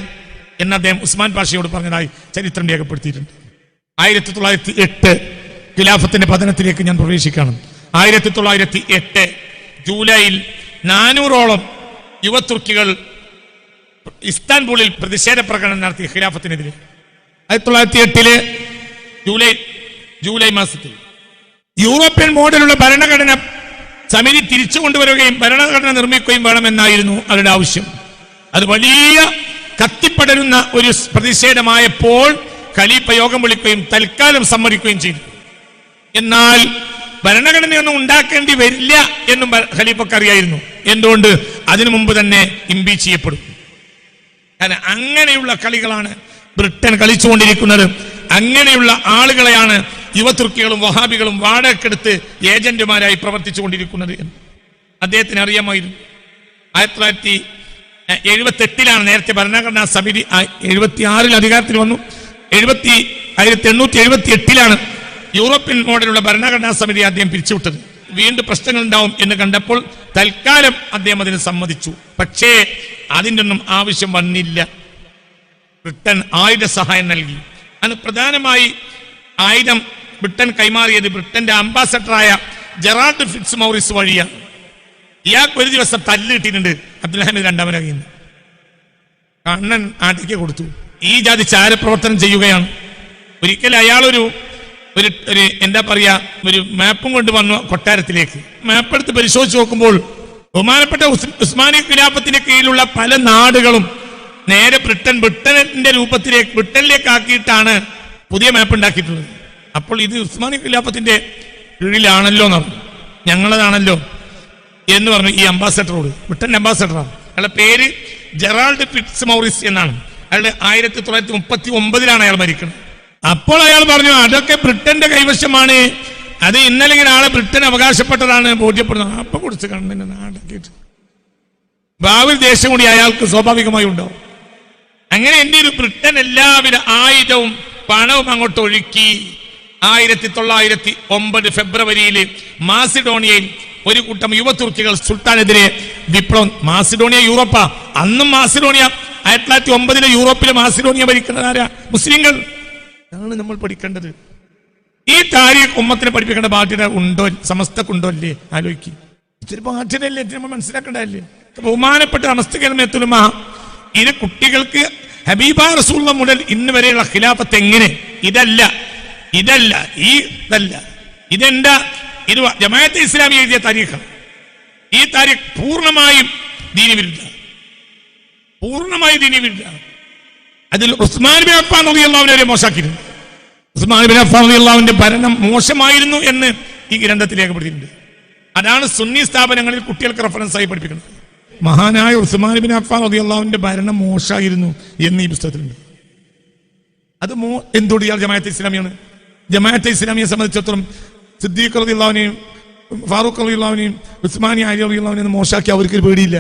എന്ന് അദ്ദേഹം ഉസ്മാൻ പാഷയോട് പറഞ്ഞതായി ചരിത്രം രേഖപ്പെടുത്തിയിട്ടുണ്ട്. 1908 ഖിലാഫത്തിന്റെ പതനത്തിലേക്ക് ഞാൻ പ്രവേശിക്കണം. 1908 ജൂലൈയിൽ 400ഓളം യുവതുർക്കികൾ ഇസ്താൻബൂളിൽ പ്രതിഷേധ പ്രകടനം നടത്തി ഖിലാഫത്തിനെതിരെ. 1908 ജൂലൈ മാസത്തിൽ യൂറോപ്യൻ മോഡലുള്ള ഭരണഘടന സമിതി തിരിച്ചു കൊണ്ടുവരികയും ഭരണഘടന നിർമ്മിക്കുകയും വേണമെന്നായിരുന്നു അവരുടെ ആവശ്യം. അത് വലിയ കത്തിപ്പടരുന്ന ഒരു പ്രതിഷേധമായപ്പോൾ ഖലീഫ യോഗം വിളിക്കുകയും തൽക്കാലം സമ്മതിക്കുകയും ചെയ്തു. എന്നാൽ ഭരണഘടനയൊന്നും ഉണ്ടാക്കേണ്ടി വരില്ല എന്നും ഖലീഫക്ക് അറിയായിരുന്നു. എന്തുകൊണ്ട്? അതിനു മുമ്പ് തന്നെ ഇംപീച്ച് ചെയ്യപ്പെടും. കാരണം അങ്ങനെയുള്ള കളികളാണ് ബ്രിട്ടൻ കളിച്ചുകൊണ്ടിരിക്കുന്നത്. അങ്ങനെയുള്ള ആളുകളെയാണ് യുവതുർക്കികളും വഹാബികളും വാടകയ്ക്കെടുത്ത് ഏജന്റുമാരായി പ്രവർത്തിച്ചു കൊണ്ടിരിക്കുന്നത് എന്ന് അദ്ദേഹത്തിന് അറിയാമായിരുന്നു. 1978 നേരത്തെ ഭരണഘടനാ സമിതി 76 അധികാരത്തിൽ വന്നു. 1878 യൂറോപ്യൻ മോഡലുള്ള ഭരണഘടനാ സമിതി അദ്ദേഹം പിരിച്ചുവിട്ടത്. വീണ്ടും പ്രശ്നങ്ങൾ ഉണ്ടാവും എന്ന് കണ്ടപ്പോൾ തൽക്കാലം അദ്ദേഹം അതിന് സമ്മതിച്ചു. പക്ഷേ അതിൻ്റെ ഒന്നും ആവശ്യം വന്നില്ല. ബ്രിട്ടൻ ആയുധ സഹായം നൽകി. അത് പ്രധാനമായി ആയുധം ബ്രിട്ടൻ കൈമാറിയത് ബ്രിട്ടന്റെ അംബാസഡറായ ജെറാൾഡ് ഫിറ്റ്സ് മൗറിസ് വഴിയാണ്. ഇയാൾക്ക് ഒരു ദിവസം തല്ല് കിട്ടിയിട്ടുണ്ട് അബ്ദുൽ ഹമീദ് രണ്ടാമൻ കയ്യിൽ നിന്ന്. കണ്ണൻ ആട്ടിക്ക് കൊടുത്തു. ഈ ജാതി ചാരപ്രവർത്തനം ചെയ്യുകയാണ്. ഒരിക്കൽ അയാളൊരു എന്താ പറയാ ഒരു മാപ്പും കൊണ്ട് വന്നു കൊട്ടാരത്തിലേക്ക്. മാപ്പ് എടുത്ത് പരിശോധിച്ച് നോക്കുമ്പോൾ ബഹുമാനപ്പെട്ട ഉസ്മാനി ഖിലാഫത്തിന്റെ കീഴിലുള്ള പല നാടുകളും നേരെ ബ്രിട്ടന്റെ ബ്രിട്ടനിലേക്ക് ആക്കിയിട്ടാണ് പുതിയ മാപ്പ് ഉണ്ടാക്കിയിട്ടുള്ളത്. അപ്പോൾ ഇത് ഉസ്മാനി ഖിലാഫത്തിന്റെ കീഴിലാണല്ലോ എന്ന് പറഞ്ഞു. ഞങ്ങളതാണല്ലോ എന്ന് പറഞ്ഞു ഈ അംബാസഡറോട്. ബ്രിട്ടന്റെ അംബാസഡറാണ്. അയാളുടെ പേര് ജെറാൾഡ് ഫിറ്റ്സ് മൗറിസ് എന്നാണ്. അയാളുടെ 1939 അയാൾ മരിക്കുന്നത്. അപ്പോൾ അയാൾ പറഞ്ഞു അതൊക്കെ ബ്രിട്ടന്റെ കൈവശമാണ്, അത് ഇന്നലെ ആളെ ബ്രിട്ടൻ അവകാശപ്പെട്ടതാണ് ബോധ്യപ്പെടുന്നത്. അപ്പൊ കൊടുത്ത് കണ്ണിന് നാടാക്കിയിട്ട് ഭാവിയിൽ ദേഷ്യം കൂടി അയാൾക്ക് സ്വാഭാവികമായി ഉണ്ടാവും. അങ്ങനെ എന്റെ ഒരു ബ്രിട്ടൻ എല്ലാവിധ ആയുധവും പണവും അങ്ങോട്ട് ഒഴുക്കി. 1909 ഫെബ്രുവരിയിൽ മാസിഡോണിയയിൽ ഒരു കൂട്ടം യുവതുർക്കികൾ സുൽത്താനെതിരെ വിപ്ലവം. മാസിഡോണിയ യൂറോപ്പാ. അന്നും മാസിഡോണിയ 1909 യൂറോപ്പിലെ മാസിഡോണിയ ഭരിക്കുന്നത് ആരാ? മുസ്ലിങ്ങൾ. അതാണ് നമ്മൾ പഠിക്കേണ്ടത്. ഈ താരീഖ് ഉമ്മത്തിനെ പഠിപ്പിക്കേണ്ട ബാധ്യത ഉണ്ടോ? സമസ്തക്കുണ്ടോ അല്ലേ? ആലോചിക്കും. ഇതൊരു ബാധ്യതയല്ലേ? നമ്മൾ മനസ്സിലാക്കേണ്ടതല്ലേ? ബഹുമാനപ്പെട്ട സമസ്തകൽമത്തുലമ ഇത് കുട്ടികൾക്ക് ഹബീബ റസൂലുള്ള മുതൽ ഇന്ന് വരെയുള്ള ഖിലാഫത്ത് എങ്ങനെ? ഇതല്ല ഇതെന്താ? ഇത് ജമാഅത്തെ ഇസ്ലാമി എഴുതിയ താരീഖാണ്. ഈ താരീഖ് പൂർണ്ണമായും ദീനവിരുദ്ധ. അതിൽ ഉസ്മാൻ ബിൻ അഫ്ഫാൻ റളിയല്ലാഹു അൻഹു മോശമാക്കിയിരുന്നു. ഉസ്മാൻ ബിൻ അഫ്ഫാൻ റളിയല്ലാഹു അൻഹുവിന്റെ ഭരണം മോശമായിരുന്നു എന്ന് ഈ ഗ്രന്ഥത്തിൽ രേഖപ്പെടുത്തിയിട്ടുണ്ട്. അതാണ് സുന്നി സ്ഥാപനങ്ങളിൽ കുട്ടികൾക്ക് റെഫറൻസ് ആയി പഠിപ്പിക്കുന്നത്. മഹാനായ ഉസ്മാൻ ബിൻ അഫ്ഫാൻ റളിയല്ലാഹു അൻഹുവിന്റെ ഭരണം മോശമായിരുന്നു എന്ന് ഈ പുസ്തകത്തിലുണ്ട്. അത് എന്തുകൊണ്ട് ഇയാൾ ജമാഅത്തെ ഇസ്ലാമിയാണ്? ജമാഅത്തെ ഇസ്ലാമിയെ സംബന്ധിച്ചിടത്തോളം സിദ്ദീഖ് റളിയല്ലാഹു അൻഹുവിനെയും ഫാറൂഖ് റളിയല്ലാഹു അൻഹുവിനെയും ഉസ്മാനി അലി റളിയല്ലാഹു അൻഹുവിനെ മോശമാക്കി അവർക്ക് പേടിയില്ല.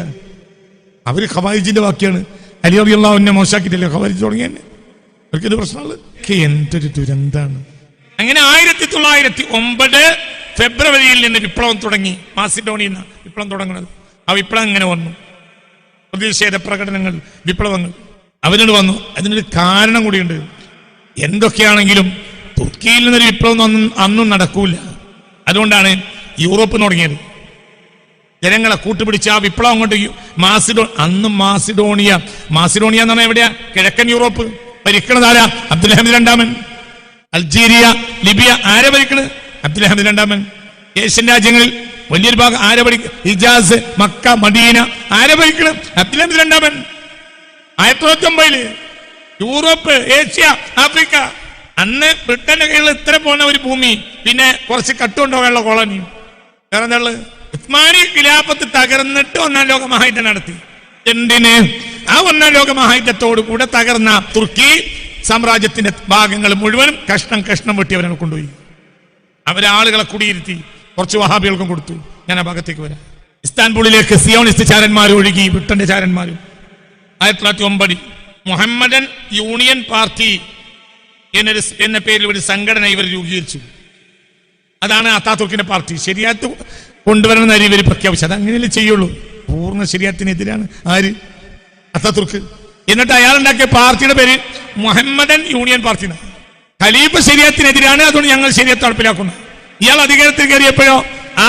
അവർ ഖവാരിജിന്റെ വാക്കിയാണ്. അലി റളിയല്ലാഹു അൻഹുവിനെ മോശമാക്കിയിട്ടില്ല ഖവാരിജ് തുടങ്ങിയ അവർക്ക് എന്ത് പ്രശ്നമുള്ളത്? എന്തൊരു ദുരന്താണ്. അങ്ങനെ 1909 ഫെബ്രുവരിയിൽ നിന്ന് വിപ്ലവം തുടങ്ങി. മാസിഡോണിയിൽ നിന്ന് വിപ്ലവം തുടങ്ങുന്നത്. ആ വിപ്ലവം ഇങ്ങനെ വന്നു. പ്രതിഷേധ പ്രകടനങ്ങൾ, വിപ്ലവങ്ങൾ അവരോട് വന്നു. അതിനൊരു കാരണം കൂടിയുണ്ട്. എന്തൊക്കെയാണെങ്കിലും തുർക്കിയിൽ നിന്നൊരു വിപ്ലവം അന്നും നടക്കൂല. അതുകൊണ്ടാണ് യൂറോപ്പ് തുടങ്ങിയത്. ജനങ്ങളെ കൂട്ടുപിടിച്ച് ആ വിപ്ലവം കൊണ്ട് അന്നും മാസിഡോണിയ എന്ന് പറഞ്ഞാൽ എവിടെയാ? കിഴക്കൻ യൂറോപ്പ്. ഭരിക്കണത് ആരാ? അബ്ദുൽ ഹമീദ് രണ്ടാമൻ. അൾജീരിയ, ലിബിയ ആരെ ഭരിക്കണത്? അബ്ദുൽ ഹമീദ് രണ്ടാമൻ. ഏഷ്യൻ രാജ്യങ്ങളിൽ വലിയൊരു ഭാഗം ആരെ ഭരിക്കും? ഹിജാസ്, മക്ക, മദീന ആരെ ഭരിക്കണം? അബ്ദുൽ ഹമീദ് രണ്ടാമൻ. 1909 യൂറോപ്പ്, ഏഷ്യ, ആഫ്രിക്ക. അന്ന് ബ്രിട്ടന്റെ കീഴിൽ ഇത്ര പോകുന്ന ഒരു ഭൂമി, പിന്നെ കുറച്ച് കട്ടുകൊണ്ടുപോകാനുള്ള കോളനിയും. വേറെ എന്താ? ഉസ്മാനി ഖിലാഫത്ത് തകർന്നിട്ട് 1-ാം ലോക മഹായുദ്ധം നടത്തി. എന്തിന്? ആ 1-ാം ലോക മഹായുദ്ധത്തോടു കൂടെ തകർന്ന തുർക്കി സാമ്രാജ്യത്തിന്റെ ഭാഗങ്ങൾ മുഴുവനും കഷ്ണം വെട്ടി അവരെ കൊണ്ടുപോയി. അവരാളുകളെ കുടിയിരുത്തി. കുറച്ച് വഹാബികൾക്കും കൊടുത്തു. ഞാൻ ആ ഭാഗത്തേക്ക് വരാം. ഇസ്താൻബുളിലേക്ക് സിയോണിസ്റ്റ് ചാരന്മാർ ഒഴുകി. ബ്രിട്ടന്റെ ചാരന്മാരും. 1909 മുഹമ്മദൻ യൂണിയൻ പാർട്ടി എന്ന പേരിൽ ഒരു സംഘടന ഇവർ രൂപീകരിച്ചു. അതാണ് അത്താതുർക്കിന്റെ പാർട്ടി. ശരിയാത്ത് കൊണ്ടുവരണമെന്ന ഇവർ പ്രഖ്യാപിച്ചു. അത് അങ്ങനെയല്ലേ ചെയ്യുള്ളൂ. പൂർണ്ണ ശരിയാത്തിനെതിരാണ് ആര്? അത്താതുർക്ക്. എന്നിട്ട് അയാൾ ഉണ്ടാക്കിയ പാർട്ടിയുടെ പേര് മുഹമ്മദൻ യൂണിയൻ പാർട്ടി. ഖലീഫ ശരിയാത്തിനെതിരാണ്, അതുകൊണ്ട് ഞങ്ങൾ ശരിയത്ത് നടപ്പിലാക്കുന്നു. ഇയാൾ അധികാരത്തിൽ കയറിയപ്പോഴോ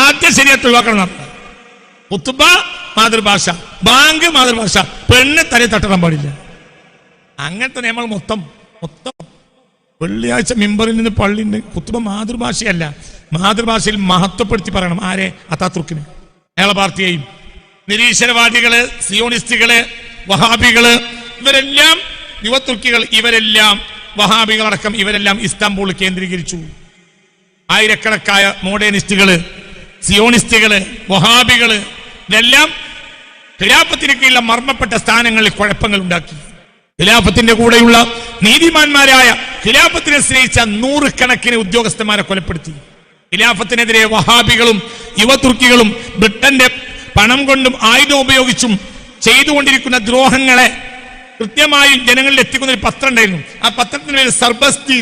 ആദ്യ ശരിയത്ത് ഒഴിവാക്കണം. കുത്തുബ മാതൃഭാഷ, ബാങ്ക് മാതൃഭാഷ, പെണ്ണ് തലയിൽ തട്ടണം പാടില്ല. അങ്ങനത്തെ നിയമങ്ങൾ മൊത്തം വെള്ളിയാഴ്ച മിമ്പറിൽ നിന്ന് പള്ളിന്റെ കുത്തുബ മാതൃഭാഷയല്ല, മാതൃഭാഷയിൽ മഹത്വപ്പെടുത്തി പറയണം. ആരെ? അതാതുർക്കിനെ, അയാളെ പാർട്ടിയെയും. നിരീശ്വരവാദികള്, സിയോണിസ്റ്റുകള്, വഹാബികള്, ഇവരെല്ലാം യുവതുർക്കികൾ, ഇവരെല്ലാം വഹാബികളടക്കം ഇവരെല്ലാം ഇസ്താംബൂൾ കേന്ദ്രീകരിച്ചു. ആയിരക്കണക്കായ മോഡേണിസ്റ്റുകള്, സിയോണിസ്റ്റുകള്, വഹാബികള് ഇതെല്ലാം ഖിലാഫത്തിന് കീഴിലുള്ള മർമ്മപ്പെട്ട സ്ഥാനങ്ങളിൽ കുഴപ്പങ്ങൾ ഉണ്ടാക്കി. ഖിലാഫത്തിന്റെ കൂടെയുള്ള നീതിമാന്മാരായ ഖിലാഫത്തിനെ സ്നേഹിച്ച 100 കണക്കിന് ഉദ്യോഗസ്ഥന്മാരെ കൊലപ്പെടുത്തി. ഖിലാഫത്തിനെതിരെ വഹാബികളും യുവതുർക്കികളും ബ്രിട്ടന്റെ പണം കൊണ്ടും ആയുധം ഉപയോഗിച്ചും ചെയ്തുകൊണ്ടിരിക്കുന്ന ദ്രോഹങ്ങളെ കൃത്യമായി ജനങ്ങളിൽ എത്തിക്കുന്ന ഒരു പത്രം ഉണ്ടായിരുന്നു. ആ പത്രത്തിന് പേര് സർബസ്തി.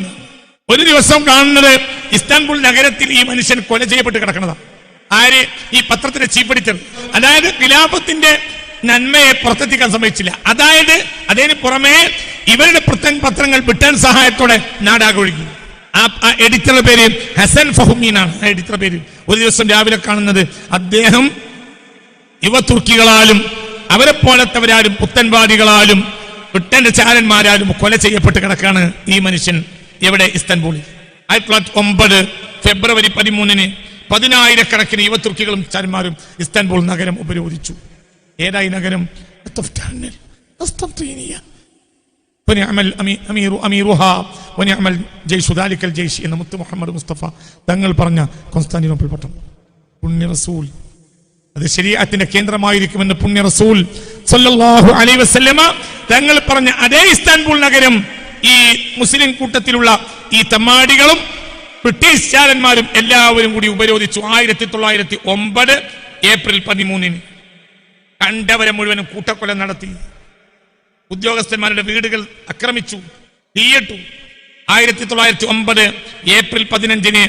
ഒരു ദിവസം കാണുന്നത് ഇസ്താംബുൾ നഗരത്തിൽ ഈ മനുഷ്യൻ കൊല ചെയ്യപ്പെട്ട് കിടക്കുന്നതാണ്. ആര്? ഈ പത്രത്തിന്റെ ചീഫ് എഡിറ്റർ. അതായത് ഖിലാഫത്തിന്റെ നന്മയെ പുറത്തെത്തിക്കാൻ സമ്മതിച്ചില്ല. അതായത് അതിന് പുറമെ ഇവരുടെ പത്രങ്ങൾ ബ്രിട്ടൻ സഹായത്തോടെ നാടാകെ ഒഴുകി. ആ എഡിറ്ററുടെ പേര് ഹസൻ ഫഹ്മി എന്നാണ്. ആ എഡിറ്ററുടെ പേര്. ഒരു ദിവസം രാവിലെ കാണുന്നത് അദ്ദേഹം യുവതുർക്കികളാലും അവരെ പോലത്തവരാലും പുത്തൻവാദികളാലും ബ്രിട്ടന്റെ ചാരന്മാരാലും കൊല ചെയ്യപ്പെട്ട് കിടക്കാണ് ഈ മനുഷ്യൻ. എവിടെ? ഇസ്താംബൂളിൽ. 1909 ഫെബ്രുവരി 13 10,000 യുവതുർക്കികളും ചാരന്മാരും ഇസ്താംബൂൾ നഗരം ഉപരോധിച്ചു. ഏതായി നഗരം? എന്ന് മുത്ത് മുഹമ്മദ് മുസ്തഫ തങ്ങൾ പറഞ്ഞ കോൺസ്റ്റാന്റിനോപ്പിൾ പട്ടണം. പുണ്യ റസൂൽ, അത് ശരീഅത്തിന്റെ കേന്ദ്രമായിരിക്കുമെന്ന് പുണ്യ റസൂൽ സല്ലല്ലാഹു അലൈഹി വസല്ലമ തങ്ങൾ പറഞ്ഞ അതേ ഇസ്താംബൂൾ നഗരം ഈ മുസ്ലിം കൂട്ടത്തിലുള്ള ഈ തമ്മാടികളും ബ്രിട്ടീഷ് ചാരന്മാരും എല്ലാവരും കൂടി ഉപരോധിച്ചു. 1909 ഏപ്രിൽ 13 കണ്ടവരെ മുഴുവനും കൂട്ടക്കൊല നടത്തി. ഉദ്യോഗസ്ഥന്മാരുടെ വീടുകൾ ആക്രമിച്ചു, തീയിട്ടു. 1909 ഏപ്രിൽ 15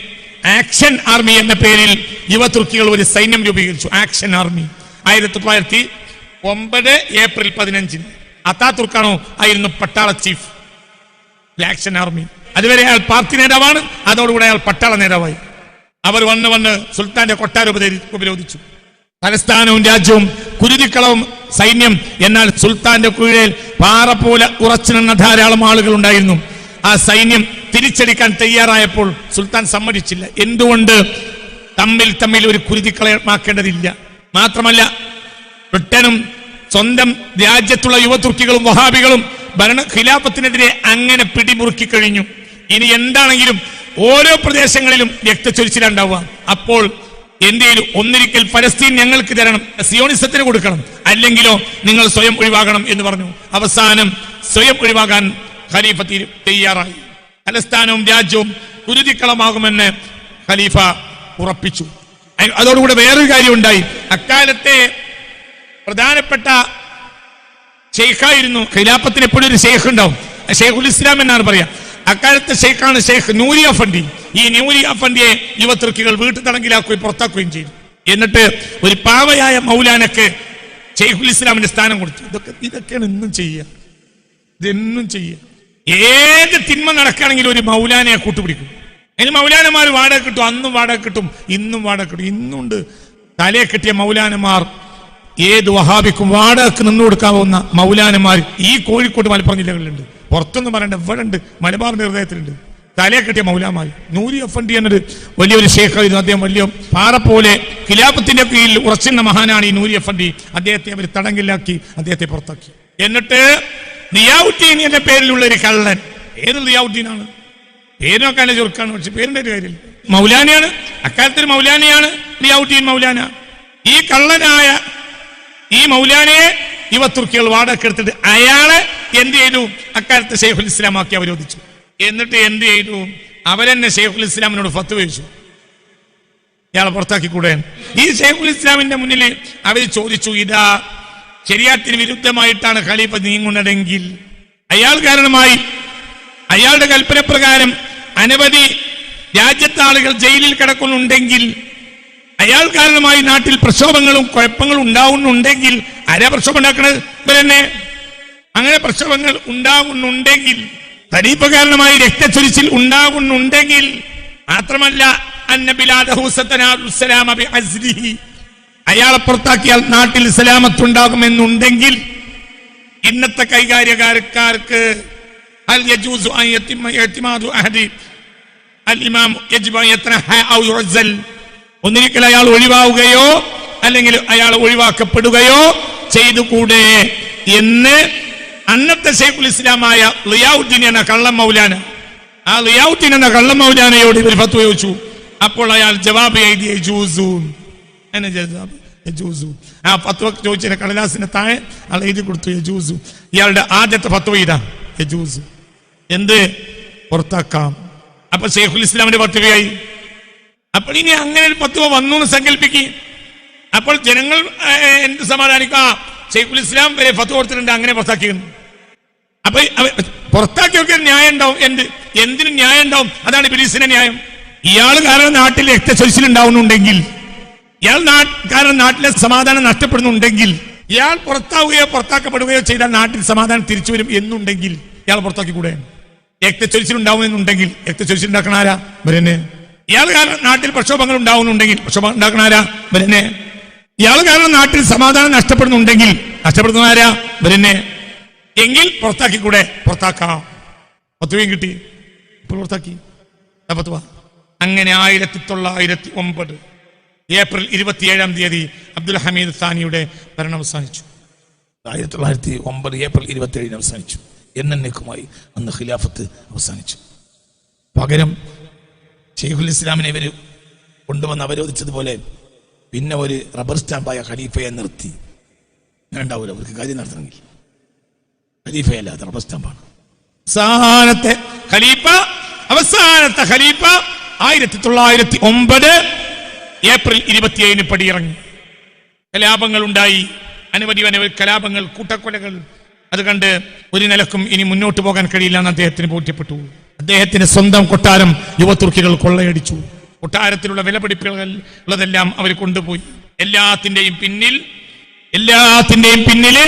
ആക്ഷൻ ആർമി എന്ന പേരിൽ യുവതുർക്കികൾ ഒരു സൈന്യം രൂപീകരിച്ചു. Action army. 1909 ഏപ്രിൽ 15 അതാതുർക്കാണോ ആയിരുന്നു പട്ടാള ചീഫ്. Action army. അതുവരെ അയാൾ പാർട്ടി നേതാവാണ്, അതോടുകൂടെ അയാൾ പട്ടാള നേതാവായി. അവർ വന്ന് സുൽത്താന്റെ കൊട്ടാരം ഉപരോധിച്ചു. തലസ്ഥാനവും രാജ്യവും കുരുതിക്കളവും സൈന്യം. എന്നാൽ സുൽത്താന്റെ കീഴിൽ പാറ പോലെ ഉറച്ചു നിന്ന ധാരാളം ആളുകൾ ഉണ്ടായിരുന്നു. ആ സൈന്യം തിരിച്ചടിക്കാൻ തയ്യാറായപ്പോൾ സുൽത്താൻ സമ്മതിച്ചില്ല. എന്തുകൊണ്ട്? തമ്മിൽ ഒരു കുരുതിക്കളമാക്കേണ്ടതില്ല. മാത്രമല്ല ബ്രിട്ടനും സ്വന്തം രാജ്യത്തുള്ള യുവതുർക്കികളും വഹാബികളും ഖിലാഫത്തിനെതിരെ അങ്ങനെ പിടിമുറുക്കി കഴിഞ്ഞു. ഇനി എന്താണെങ്കിലും ഓരോ പ്രദേശങ്ങളിലും രക്തച്ചൊരിച്ചിലുണ്ടാവുക. അപ്പോൾ എന്തെങ്കിലും ഒന്നിരിക്കൽ പലസ്തീൻ ഞങ്ങൾക്ക് തരണം, സിയോണിസത്തിന് കൊടുക്കണം, അല്ലെങ്കിലോ നിങ്ങൾ സ്വയം ഒഴിവാകണം എന്ന് പറഞ്ഞു. അവസാനം സ്വയം ഒഴിവാകാൻ ഖലീഫ തയ്യാറായി. തലസ്ഥാനവും രാജ്യവും കുരുതിക്കളമാകുമെന്ന് ഖലീഫ ഉറപ്പിച്ചു. അതോടുകൂടെ വേറൊരു കാര്യം ഉണ്ടായി. അക്കാലത്തെ പ്രധാനപ്പെട്ട ഷെയ്ഖായിരുന്നു. ഖിലാഫത്തിന് എപ്പോഴും ഒരു ഷെയ്ഖ് ഉണ്ടാവും. ഷെയ്ഖുൽ ഇസ്ലാം എന്നാണ് പറയാ. അക്കാലത്തെ ഷെയ്ഖാണ് ഷെയ്ഖ് നൂരി അഫൻഡി. ഈ നൂരി അഫൻഡിയെ യുവതുർക്കികൾ വീട്ടു തടങ്കിലാക്കുകയും പുറത്താക്കുകയും ചെയ്തു. എന്നിട്ട് ഒരു പാവയായ മൗലാനക്ക് ഷെയ്ഖുൽ ഇസ്ലാമിന്റെ സ്ഥാനം കൊടുത്തു. ഇതൊക്കെയാണ് ഇന്നും ചെയ്യുക. ഇതെന്നും ചെയ്യുക. ഏത് തിന്മ നടക്കുകയാണെങ്കിലും ഒരു മൗലാനയെ കൂട്ടുപിടിക്കും. അതിന് മൗലാനമാർ വാടക കിട്ടും. അന്നും വാടക കിട്ടും, ഇന്നും വാടക കിട്ടും. ഇന്നുണ്ട് തലയെ കിട്ടിയ മൗലാനമാർ. ഏത് വഹാബിക്കും വാടകക്ക് നിന്നു കൊടുക്കാവുന്ന മൗലാനമാർ ഈ കോഴിക്കോട് മലപ്പുറം ജില്ലകളിലുണ്ട്. പുറത്തൊന്നും പറയണ്ട, ഇവിടെ ഉണ്ട്. മലബാറിന്റെ ഹൃദയത്തിലുണ്ട് തലയെ കിട്ടിയ മൗലാമാർ. നൂരി അഫൻഡി എന്നൊരു വലിയൊരു ഷേഖായിരുന്നു. അദ്ദേഹം വലിയ പാറ പോലെ ഖിലാഫത്തിന്റെ കീഴിൽ ഉറച്ചുന്ന മഹാനാണ് ഈ നൂരി അഫൻഡി. അദ്ദേഹത്തെ അവർ തടങ്കിലാക്കി, അദ്ദേഹത്തെ പുറത്താക്കി. എന്നിട്ട് ദിയാവുദ്ദീൻ എന്ന പേരിലുള്ള ഒരു കള്ളൻ. ഏത് ദിയാവുദ്ദീനാണ്? പേരിനൊക്കെ അല്ല ചുരുക്കാണ്, പക്ഷെ പേരിന്റെ ഒരു കാര്യമില്ല. മൗലാനയാണ്, അക്കാലത്തൊരു മൗലാനയാണ് ദിയാവുദ്ദീൻ മൗലാന. ഈ കള്ളനായ ഈ മൗലാനയെ യുവതുർക്കികൾ വാടകെടുത്തിട്ട് അയാളെ എന്ത് ചെയ്തു? അക്കാലത്ത് ഷെയ്ഖുൽ ഇസ്ലാം ആക്കി അവരോധിച്ചു. എന്നിട്ട് എന്ത് ചെയ്തു? അവരെന്നെ ഷെയ്ഖുൽ ഇസ്ലാമിനോട് ഫത്വ ചോദിച്ചു, ഇയാളെ പുറത്താക്കിക്കൂടെ. ഈ ഷെയ്ഖുൽ ഇസ്ലാമിന്റെ മുന്നിൽ അവർ ചോദിച്ചു, ഇതാ ശരീഅത്തിന് വിരുദ്ധമായിട്ടാണ് ഖലീഫ നീങ്ങുന്നതെങ്കിൽ, അയാൾ കാരണമായി അയാളുടെ കൽപ്പന പ്രകാരം അനവധി രാജ്യത്തെ ആളുകൾ ജയിലിൽ കിടക്കുന്നുണ്ടെങ്കിൽ, അയാൾ കാരണമായി നാട്ടിൽ പ്രക്ഷോഭങ്ങളും കുഴപ്പങ്ങളും ഉണ്ടാവുന്നുണ്ടെങ്കിൽ, ആരാ പ്രക്ഷോഭം ഉണ്ടാക്കണത്? ഇവരെന്നെ. അങ്ങനെ പ്രക്ഷോഭങ്ങൾ ഉണ്ടാകുന്നുണ്ടെങ്കിൽ, ഖലീഫ കാരണമായി രക്തച്ചൊരിച്ചിൽ ഉണ്ടാകുന്നുണ്ടെങ്കിൽ, മാത്രമല്ല അയാളെ പുറത്താക്കിയാൽ നാട്ടിൽ സലാമത്തുണ്ടാകുമെന്നുണ്ടെങ്കിൽ, ഇന്നത്തെ കൈകാര്യക്കാർക്ക് അൽ ഇമാം യജ്ബ യത്നഹ ഔ യുഅ്സൽ, ഒന്നിരിക്കൽ അയാൾ ഒഴിവാവുകയോ അല്ലെങ്കിൽ അയാൾ ഒഴിവാക്കപ്പെടുകയോ ചെയ്തുകൂടെ എന്ന് അന്നത്തെ ശൈഖുൽ ഇസ്ലാമായ ളിയാഉദ്ദീൻ എന്ന കള്ളം മൗലാന, ആ ളിയാഉദ്ദീൻ എന്ന കള്ളം മൗലാനയോട് ഇവർ ഫത്വ ചോദിച്ചു. അപ്പോൾ അയാൾ ജവാബ് എഴുതി യജൂസൂൻ. ആ ഫത്വ ചോദിച്ചതിന്റെ കടലാസിന്റെ താഴെ അയാൾ എഴുതി കൊടുത്തു യജൂസു. ഇയാളുടെ ആദ്യത്തെ ഫത്വ ഇതാ യജൂസ്, എന്ത് പുറത്താക്കാം. അപ്പൊ ശൈഖുൽ ഇസ്ലാമിന്റെ ഫത്വയായി. അപ്പോൾ ഇനി അങ്ങനെ ഒരു ഫത്വ വന്നു എന്ന് സങ്കല്പിക്കുക. അപ്പോൾ ജനങ്ങൾ എന്ത് സമാധാനിക്കാം? ശൈഖുൽ ഇസ്ലാം വരെ ഫത്വ കൊടുത്തിട്ടുണ്ട്, അങ്ങനെ പുറത്താക്കിയിരുന്നു. അപ്പൊ പുറത്താക്കിയൊക്കെ ന്യായം ഉണ്ടാവും. എന്തിനും ന്യായം ഉണ്ടാവും. അതാണ് ഇബ്ലീസിന്റെ ന്യായം. ഇയാൾ കാരണം നാട്ടിൽ രക്തചൊരിച്ചിലുണ്ടാവുന്നുണ്ടെങ്കിൽ, ഇയാൾ കാരണം നാട്ടിലെ സമാധാനം നഷ്ടപ്പെടുന്നുണ്ടെങ്കിൽ, ഇയാൾ പുറത്താവുകയോ പുറത്താക്കപ്പെടുകയോ ചെയ്താൽ നാട്ടിൽ സമാധാനം തിരിച്ചു വരും എന്നുണ്ടെങ്കിൽ ഇയാൾ പുറത്താക്കിക്കൂടെ? രക്തചൊരിച്ചിലുണ്ടാവും എന്നുണ്ടെങ്കിൽ രക്തചൊരിച്ചിലുണ്ടാക്കണ ആരാ? വരനെ. ഇയാൾ കാരണം നാട്ടിൽ പ്രക്ഷോഭങ്ങൾ ഉണ്ടാവുന്നുണ്ടെങ്കിൽ പ്രക്ഷോഭം ഉണ്ടാക്കണ ആരാ? വരനെ. ഇയാൾ കാരണം നാട്ടിൽ സമാധാനം നഷ്ടപ്പെടുന്നുണ്ടെങ്കിൽ നഷ്ടപ്പെടുന്ന ആരാ? വരനെ. എങ്കിൽ പുറത്താക്കിക്കൂടെ? പുറത്താക്കാം. ഫത്വയും കിട്ടി, ഇപ്പോൾ പുറത്താക്കി. ഫത്വ അങ്ങനെ 1909 ഏപ്രിൽ 27 അബ്ദുൽ ഹമീദ് സാനിയുടെ ഭരണം അവസാനിച്ചു. 1909 ഏപ്രിൽ 27 അവസാനിച്ചു. എന്നേക്കുമായി അന്ന് ഖിലാഫത്ത് അവസാനിച്ചു. പകരം ശൈഖുൽ ഇസ്ലാമിനെ ഇവർ കൊണ്ടുവന്ന് അവരോധിച്ചതുപോലെ പിന്നെ ഒരു റബ്ബർ സ്റ്റാമ്പായ ഖലീഫയെ നിർത്തി. ഉണ്ടാവില്ല, അവർക്ക് കാര്യം നടത്തണമെങ്കിൽ. ഖലീഫയല്ലാതെ റബ്ബർ സ്റ്റാമ്പാണ്. അവസാനത്തെ ഖലീഫ 1909 ഏപ്രിൽ 27 പടിയിറങ്ങി. കലാപങ്ങൾ ഉണ്ടായി, അനവധി കലാപങ്ങൾ, കൂട്ടക്കൊലകൾ. അത് കണ്ട് ഒരു നിലക്കും ഇനി മുന്നോട്ട് പോകാൻ കഴിയില്ല എന്ന് അദ്ദേഹത്തിന് ബോധ്യപ്പെട്ടു. അദ്ദേഹത്തിന്റെ സ്വന്തം കൊട്ടാരം യുവതുർക്കികൾ കൊള്ളയടിച്ചു. കൊട്ടാരത്തിലുള്ള വിലപിടിപ്പുകൾ ഉള്ളതെല്ലാം അവർ കൊണ്ടുപോയി. എല്ലാത്തിന്റെയും പിന്നില്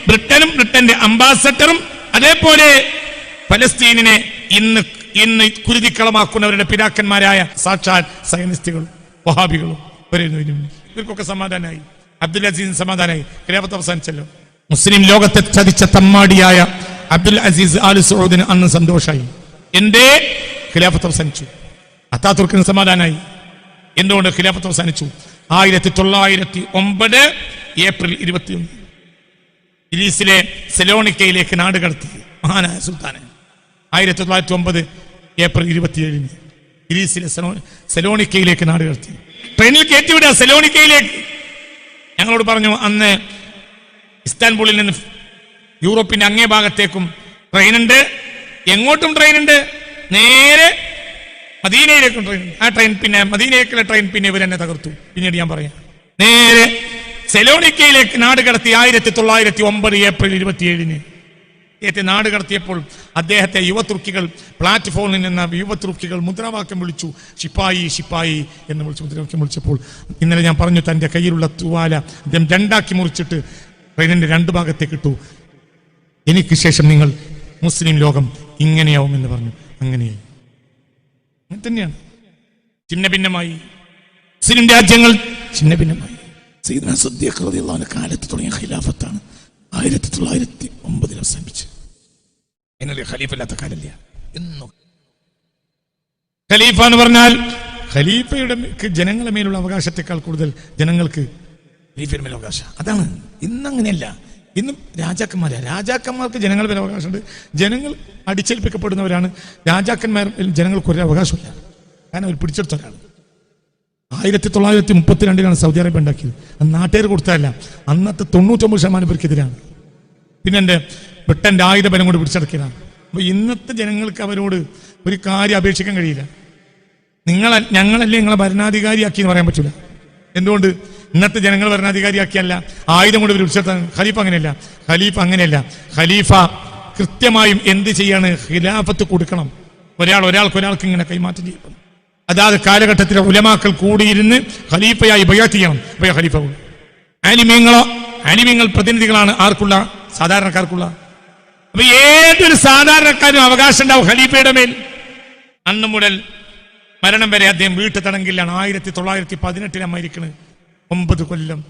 ബ്രിട്ടനും ബ്രിട്ടന്റെ അംബാസഡറും അതേപോലെ ഫലസ്തീനിനെ ഇന്ന് കുരുതിക്കളമാക്കുന്നവരുടെ പിതാക്കന്മാരായ സാക്ഷാൽ സയനിസ്റ്റുകളും വഹാബികളും ഇവർക്കൊക്കെ സമാധാനമായി. അബ്ദുൽ അസീസ് സമാധാനമായി. ഖിലാഫത്ത് അവസാനിച്ചല്ലോ. മുസ്ലിം ലോകത്തെ ചതിച്ച തമ്മാടിയായ അബ്ദുൽ അസീസ് ആൽ സഊദിന് അന്ന് സന്തോഷമായി. എന്റെ ഖിലാഫത്ത് അവസാനിച്ചു. അത്താതുർക്കിന് സമാധാനമായി. എന്തുകൊണ്ട് ഖിലാഫത്ത് അവസാനിച്ചു? 1909 ഏപ്രിൽ 21 ഗ്രീസിലെ സെലോണിക്കയിലേക്ക് നാട് കടത്തി മഹാനായ സുൽത്താനെ. 1909 ഏപ്രിൽ 27 ഗ്രീസിലെ സെലോണിക്കയിലേക്ക് നാട് കടത്തി. ട്രെയിനിൽ കയറ്റിവിടുക സെലോണിക്കയിലേക്ക്. ഞങ്ങളോട് പറഞ്ഞു അന്ന് ഇസ്താൻബുളിൽ നിന്ന് യൂറോപ്പിന്റെ അങ്ങേ ഭാഗത്തേക്കും ട്രെയിനുണ്ട്, എങ്ങോട്ടും ട്രെയിനുണ്ട്, നേരെ മദീനയിലേക്കും ട്രെയിനുണ്ട്. ആ ട്രെയിൻ പിന്നെ മദീനയിലേക്കുള്ള ട്രെയിൻ പിന്നെ ഇവർ തന്നെ തകർത്തു. പിന്നീട് ഞാൻ പറയാം. നേരെ സെലോണിക്കയിലേക്ക് നാട് കടത്തി 1909 ഏപ്രിൽ 27 നാട് കടത്തിയപ്പോൾ അദ്ദേഹത്തെ യുവതുർക്കികൾ പ്ലാറ്റ്ഫോമിൽ നിന്ന് യുവതുർക്കികൾ മുദ്രാവാക്യം വിളിച്ചു. ശിപ്പായി ശിപ്പായി എന്ന് മുദ്രാവാക്യം വിളിച്ചപ്പോൾ ഇന്നലെ ഞാൻ പറഞ്ഞു തന്റെ കയ്യിലുള്ള തൂവാല അദ്ദേഹം രണ്ടാക്കി മുറിച്ചിട്ട് ട്രെയിനിന്റെ രണ്ട് ഭാഗത്തേക്ക് ഇട്ടു. എനിക്ക് ശേഷം നിങ്ങൾ മുസ്ലിം ലോകം ഇങ്ങനെയാവുമെന്ന് പറഞ്ഞു. അങ്ങനെയായി. അങ്ങനെ തന്നെയാണ്. ഛിന്ന ഭിന്നമായി മുസ്ലിം രാജ്യങ്ങൾ, ഛിന്ന ഭിന്നമായി. സയ്യിദ്നാ സിദ്ദീഖ് റളിയല്ലാഹു അൻഹു കാലത്ത് തുടങ്ങിയ ഖിലാഫത്താണ് 1909 അവസാനിപ്പിച്ച്. അതിനല്ലേ ഖലീഫ ഇല്ലാത്ത കാലല്ല. എന്നും ഖലീഫ എന്ന് പറഞ്ഞാൽ ഖലീഫയുടെ ജനങ്ങളുടെ മേലുള്ള അവകാശത്തെക്കാൾ കൂടുതൽ ജനങ്ങൾക്ക് ഖലീഫയുടെ മേലുള്ള അവകാശം. അതാണ്. ഇന്നങ്ങനെയല്ല. ഇന്നും രാജാക്കന്മാർക്ക് ജനങ്ങളുടെ മേലെ അവകാശമുണ്ട്. ജനങ്ങൾ അടിച്ചേൽപ്പിക്കപ്പെടുന്നവരാണ്. രാജാക്കന്മാർ ജനങ്ങൾക്ക് ഒരു അവകാശമില്ല. കാരണം അവർ പിടിച്ചെടുത്ത ഒരാൾ. 1932 സൗദി അറേബ്യ ഉണ്ടാക്കിയത്. അത് നാട്ടുകാർ കൊടുത്തതല്ല. അന്നത്തെ 99% പേർക്കെതിരാണ്. പിന്നെ എൻ്റെ ബ്രിട്ടൻ്റെ ആയുധബലം കൊണ്ട് പിടിച്ചടക്കിയതാണ്. അപ്പൊ ഇന്നത്തെ ജനങ്ങൾക്ക് അവരോട് ഒരു കാര്യം അപേക്ഷിക്കാൻ കഴിയില്ല. ഞങ്ങളല്ലേ നിങ്ങളെ ഭരണാധികാരിയാക്കി എന്ന് പറയാൻ പറ്റില്ല. എന്തുകൊണ്ട്? ഇന്നത്തെ ജനങ്ങൾ ഭരണാധികാരിയാക്കിയല്ല, ആയുധം കൊണ്ട് പിടിച്ചെടുത്താണ്. ഖലീഫ അങ്ങനെയല്ല. ഖലീഫ കൃത്യമായും എന്ത് ചെയ്യാണ്? ഖിലാഫത്ത് കൊടുക്കണം. ഒരാൾക്ക് ഇങ്ങനെ കൈമാറ്റം ചെയ്യപ്പെടും. അതാത് കാലഘട്ടത്തിലെ ഉലമാക്കൾ കൂടിയിരുന്ന് ഖലീഫയായി ബൈഅത്ത് ചെയ്യണം. ഖലീഫ ആലിമീങ്ങൾ പ്രതിനിധികളാണ് ആർക്കുള്ള? സാധാരണക്കാർക്കുള്ള. അപ്പൊ ഏതൊരു സാധാരണക്കാരും അവകാശം ഉണ്ടാവും ഖലീഫയുടെ മേൽ. അന്ന് മുതൽ മരണം വരെ അദ്ദേഹം വീട്ടു തടങ്കിലാണ്. 1918 മരിക്കണ്. 9 കൊല്ലം.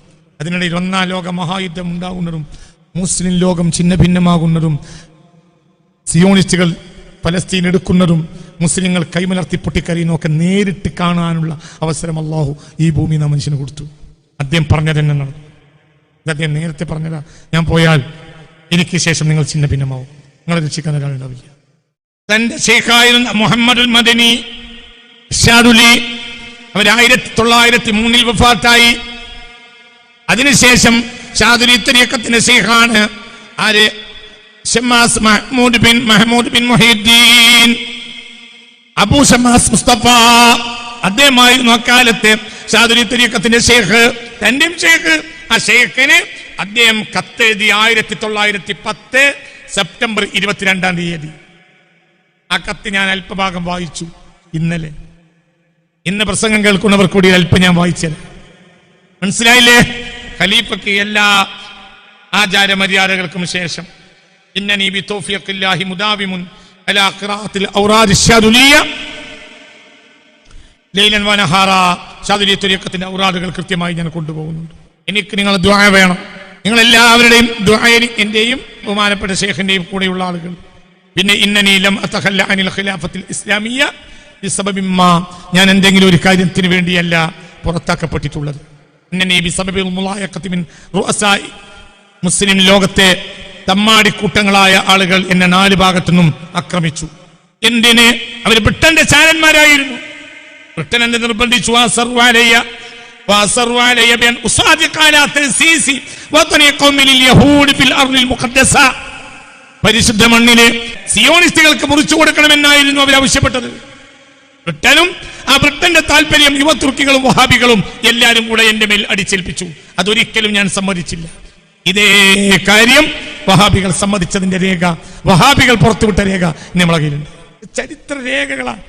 അതിനിടയിൽ 1-ാം ലോക മഹായുദ്ധം ഉണ്ടാകുന്നതും മുസ്ലിം ലോകം ഛിന്ന ഭിന്നമാകുന്നതും സിയോണിസ്റ്റുകൾ ഫലസ്തീൻ എടുക്കുന്നതും മുസ്ലിങ്ങൾ കൈമലർത്തി പൊട്ടിക്കരയുന്നൊക്കെ നേരിട്ട് കാണാനുള്ള അവസരം അള്ളാഹു ഈ ഭൂമി നാം മനുഷ്യന് കൊടുത്തു. അദ്ദേഹം പറഞ്ഞതെന്നെ നടന്നു. അദ്ദേഹം നേരത്തെ പറഞ്ഞതാ, ഞാൻ പോയാൽ എനിക്ക് ശേഷം നിങ്ങൾ ചിന്ന ഭിന്നമാവും, നിങ്ങളെ രക്ഷിക്കാൻ ഒരാളുണ്ടാവില്ല. തന്റെ ശേഖായിരുന്ന മുഹമ്മദുൽ മദനി ഷാദുലി അവർ 1903 വഫാത്തായി. അതിനുശേഷം ഷാദുലി തരീഖത്തിന്റെ ശേഖാണ് ആര്? ഷമ്മാസ് മഹ്മൂദ് ബിൻ മുഹീദ്ദീൻ അബൂ ഷമ്മാസ് മുസ്തഫ. അദ്ദേഹമായിരുന്നു അക്കാലത്തെ ഷാദുലി തരീഖത്തിന്റെ ശേഖ്. തന്റെ ശേഖ്, ആ ശേഖിന് അദ്ദേഹം കത്തെഴുതി 1910 സെപ്റ്റംബർ 22-ാം തീയതി. ആ കത്ത് ഞാൻ അല്പഭാഗം വായിച്ചു ഇന്നലെ. ഇന്ന് പ്രസംഗം കേൾക്കുന്നവർ കൂടി അല്പം ഞാൻ വായിച്ചത്. മനസ്സിലായില്ലേ? ഖലീഫയ്ക്ക് എല്ലാ ആചാരമര്യാദകൾക്കും ശേഷം ഇന്നനി ബിതൗഫീഖില്ലാഹി മുദാവിമുൻ അലാ ഖിറാഅത്തിൽ ഔറാദി ശാദുലിയ ലൈലൻ വനഹാറ. ശാദുലി തരീഖത്തിന്റെ ഔറാദുകൾ കൃത്യമായി ഞാൻ കൊണ്ടുപോകുന്നുണ്ട്. എനിക്ക് നിങ്ങളെ ദുആ വേണം. നിങ്ങളെല്ലാവരുടെയും ദുആയിൽ എന്റെയും ബഹുമാനപ്പെട്ട ശേഖിന്റെയും കൂടെയുള്ള ആളുകൾ. പിന്നെ ഇന്നനി ലം അതഖല്ല അനിൽ ഖിലാഫത്തിൽ ഇസ്ലാമിയ ബിസബബിമ്മാ, ഞാൻ എന്തെങ്കിലും ഒരു കാര്യത്തിന് വേണ്ടിയല്ല പുറത്താക്കപ്പെട്ടിട്ടുള്ളത്. ഇന്നനി ബിസബബിൽ മുലായഖത്തി മിൻ റുഅസായി, മുസ്ലിം ലോകത്തെ തമ്മാടിക്കൂട്ടങ്ങളായ ആളുകൾ എന്നെ 4 ഭാഗത്തുനിന്നും ആക്രമിച്ചു. എന്തിന്? അവർ ബ്രിട്ടന്റെ ചാരന്മാരായിരുന്നു. ബ്രിട്ടൻ എന്നെ നിർബന്ധിച്ചു. പരിശുദ്ധ മണ്ണിലെ സിയോണിസ്റ്റുകൾക്ക് മുറിച്ചു കൊടുക്കണമെന്നായിരുന്നു അവർ ആവശ്യപ്പെട്ടത്. ബ്രിട്ടനും ആ ബ്രിട്ടന്റെ താല്പര്യം യുവതുർക്കികളും വഹാബികളും എല്ലാവരും കൂടെ എന്റെ മേൽ അടിച്ചേൽപ്പിച്ചു. അതൊരിക്കലും ഞാൻ സമ്മതിച്ചില്ല. ഇതേ കാര്യം വഹാബികൾ സമ്മതിച്ചതിന്റെ രേഖ, വഹാബികൾ പുറത്തുവിട്ട രേഖ നമ്മളെ കയ്യിലുണ്ട്. ചരിത്ര രേഖകളാണ്.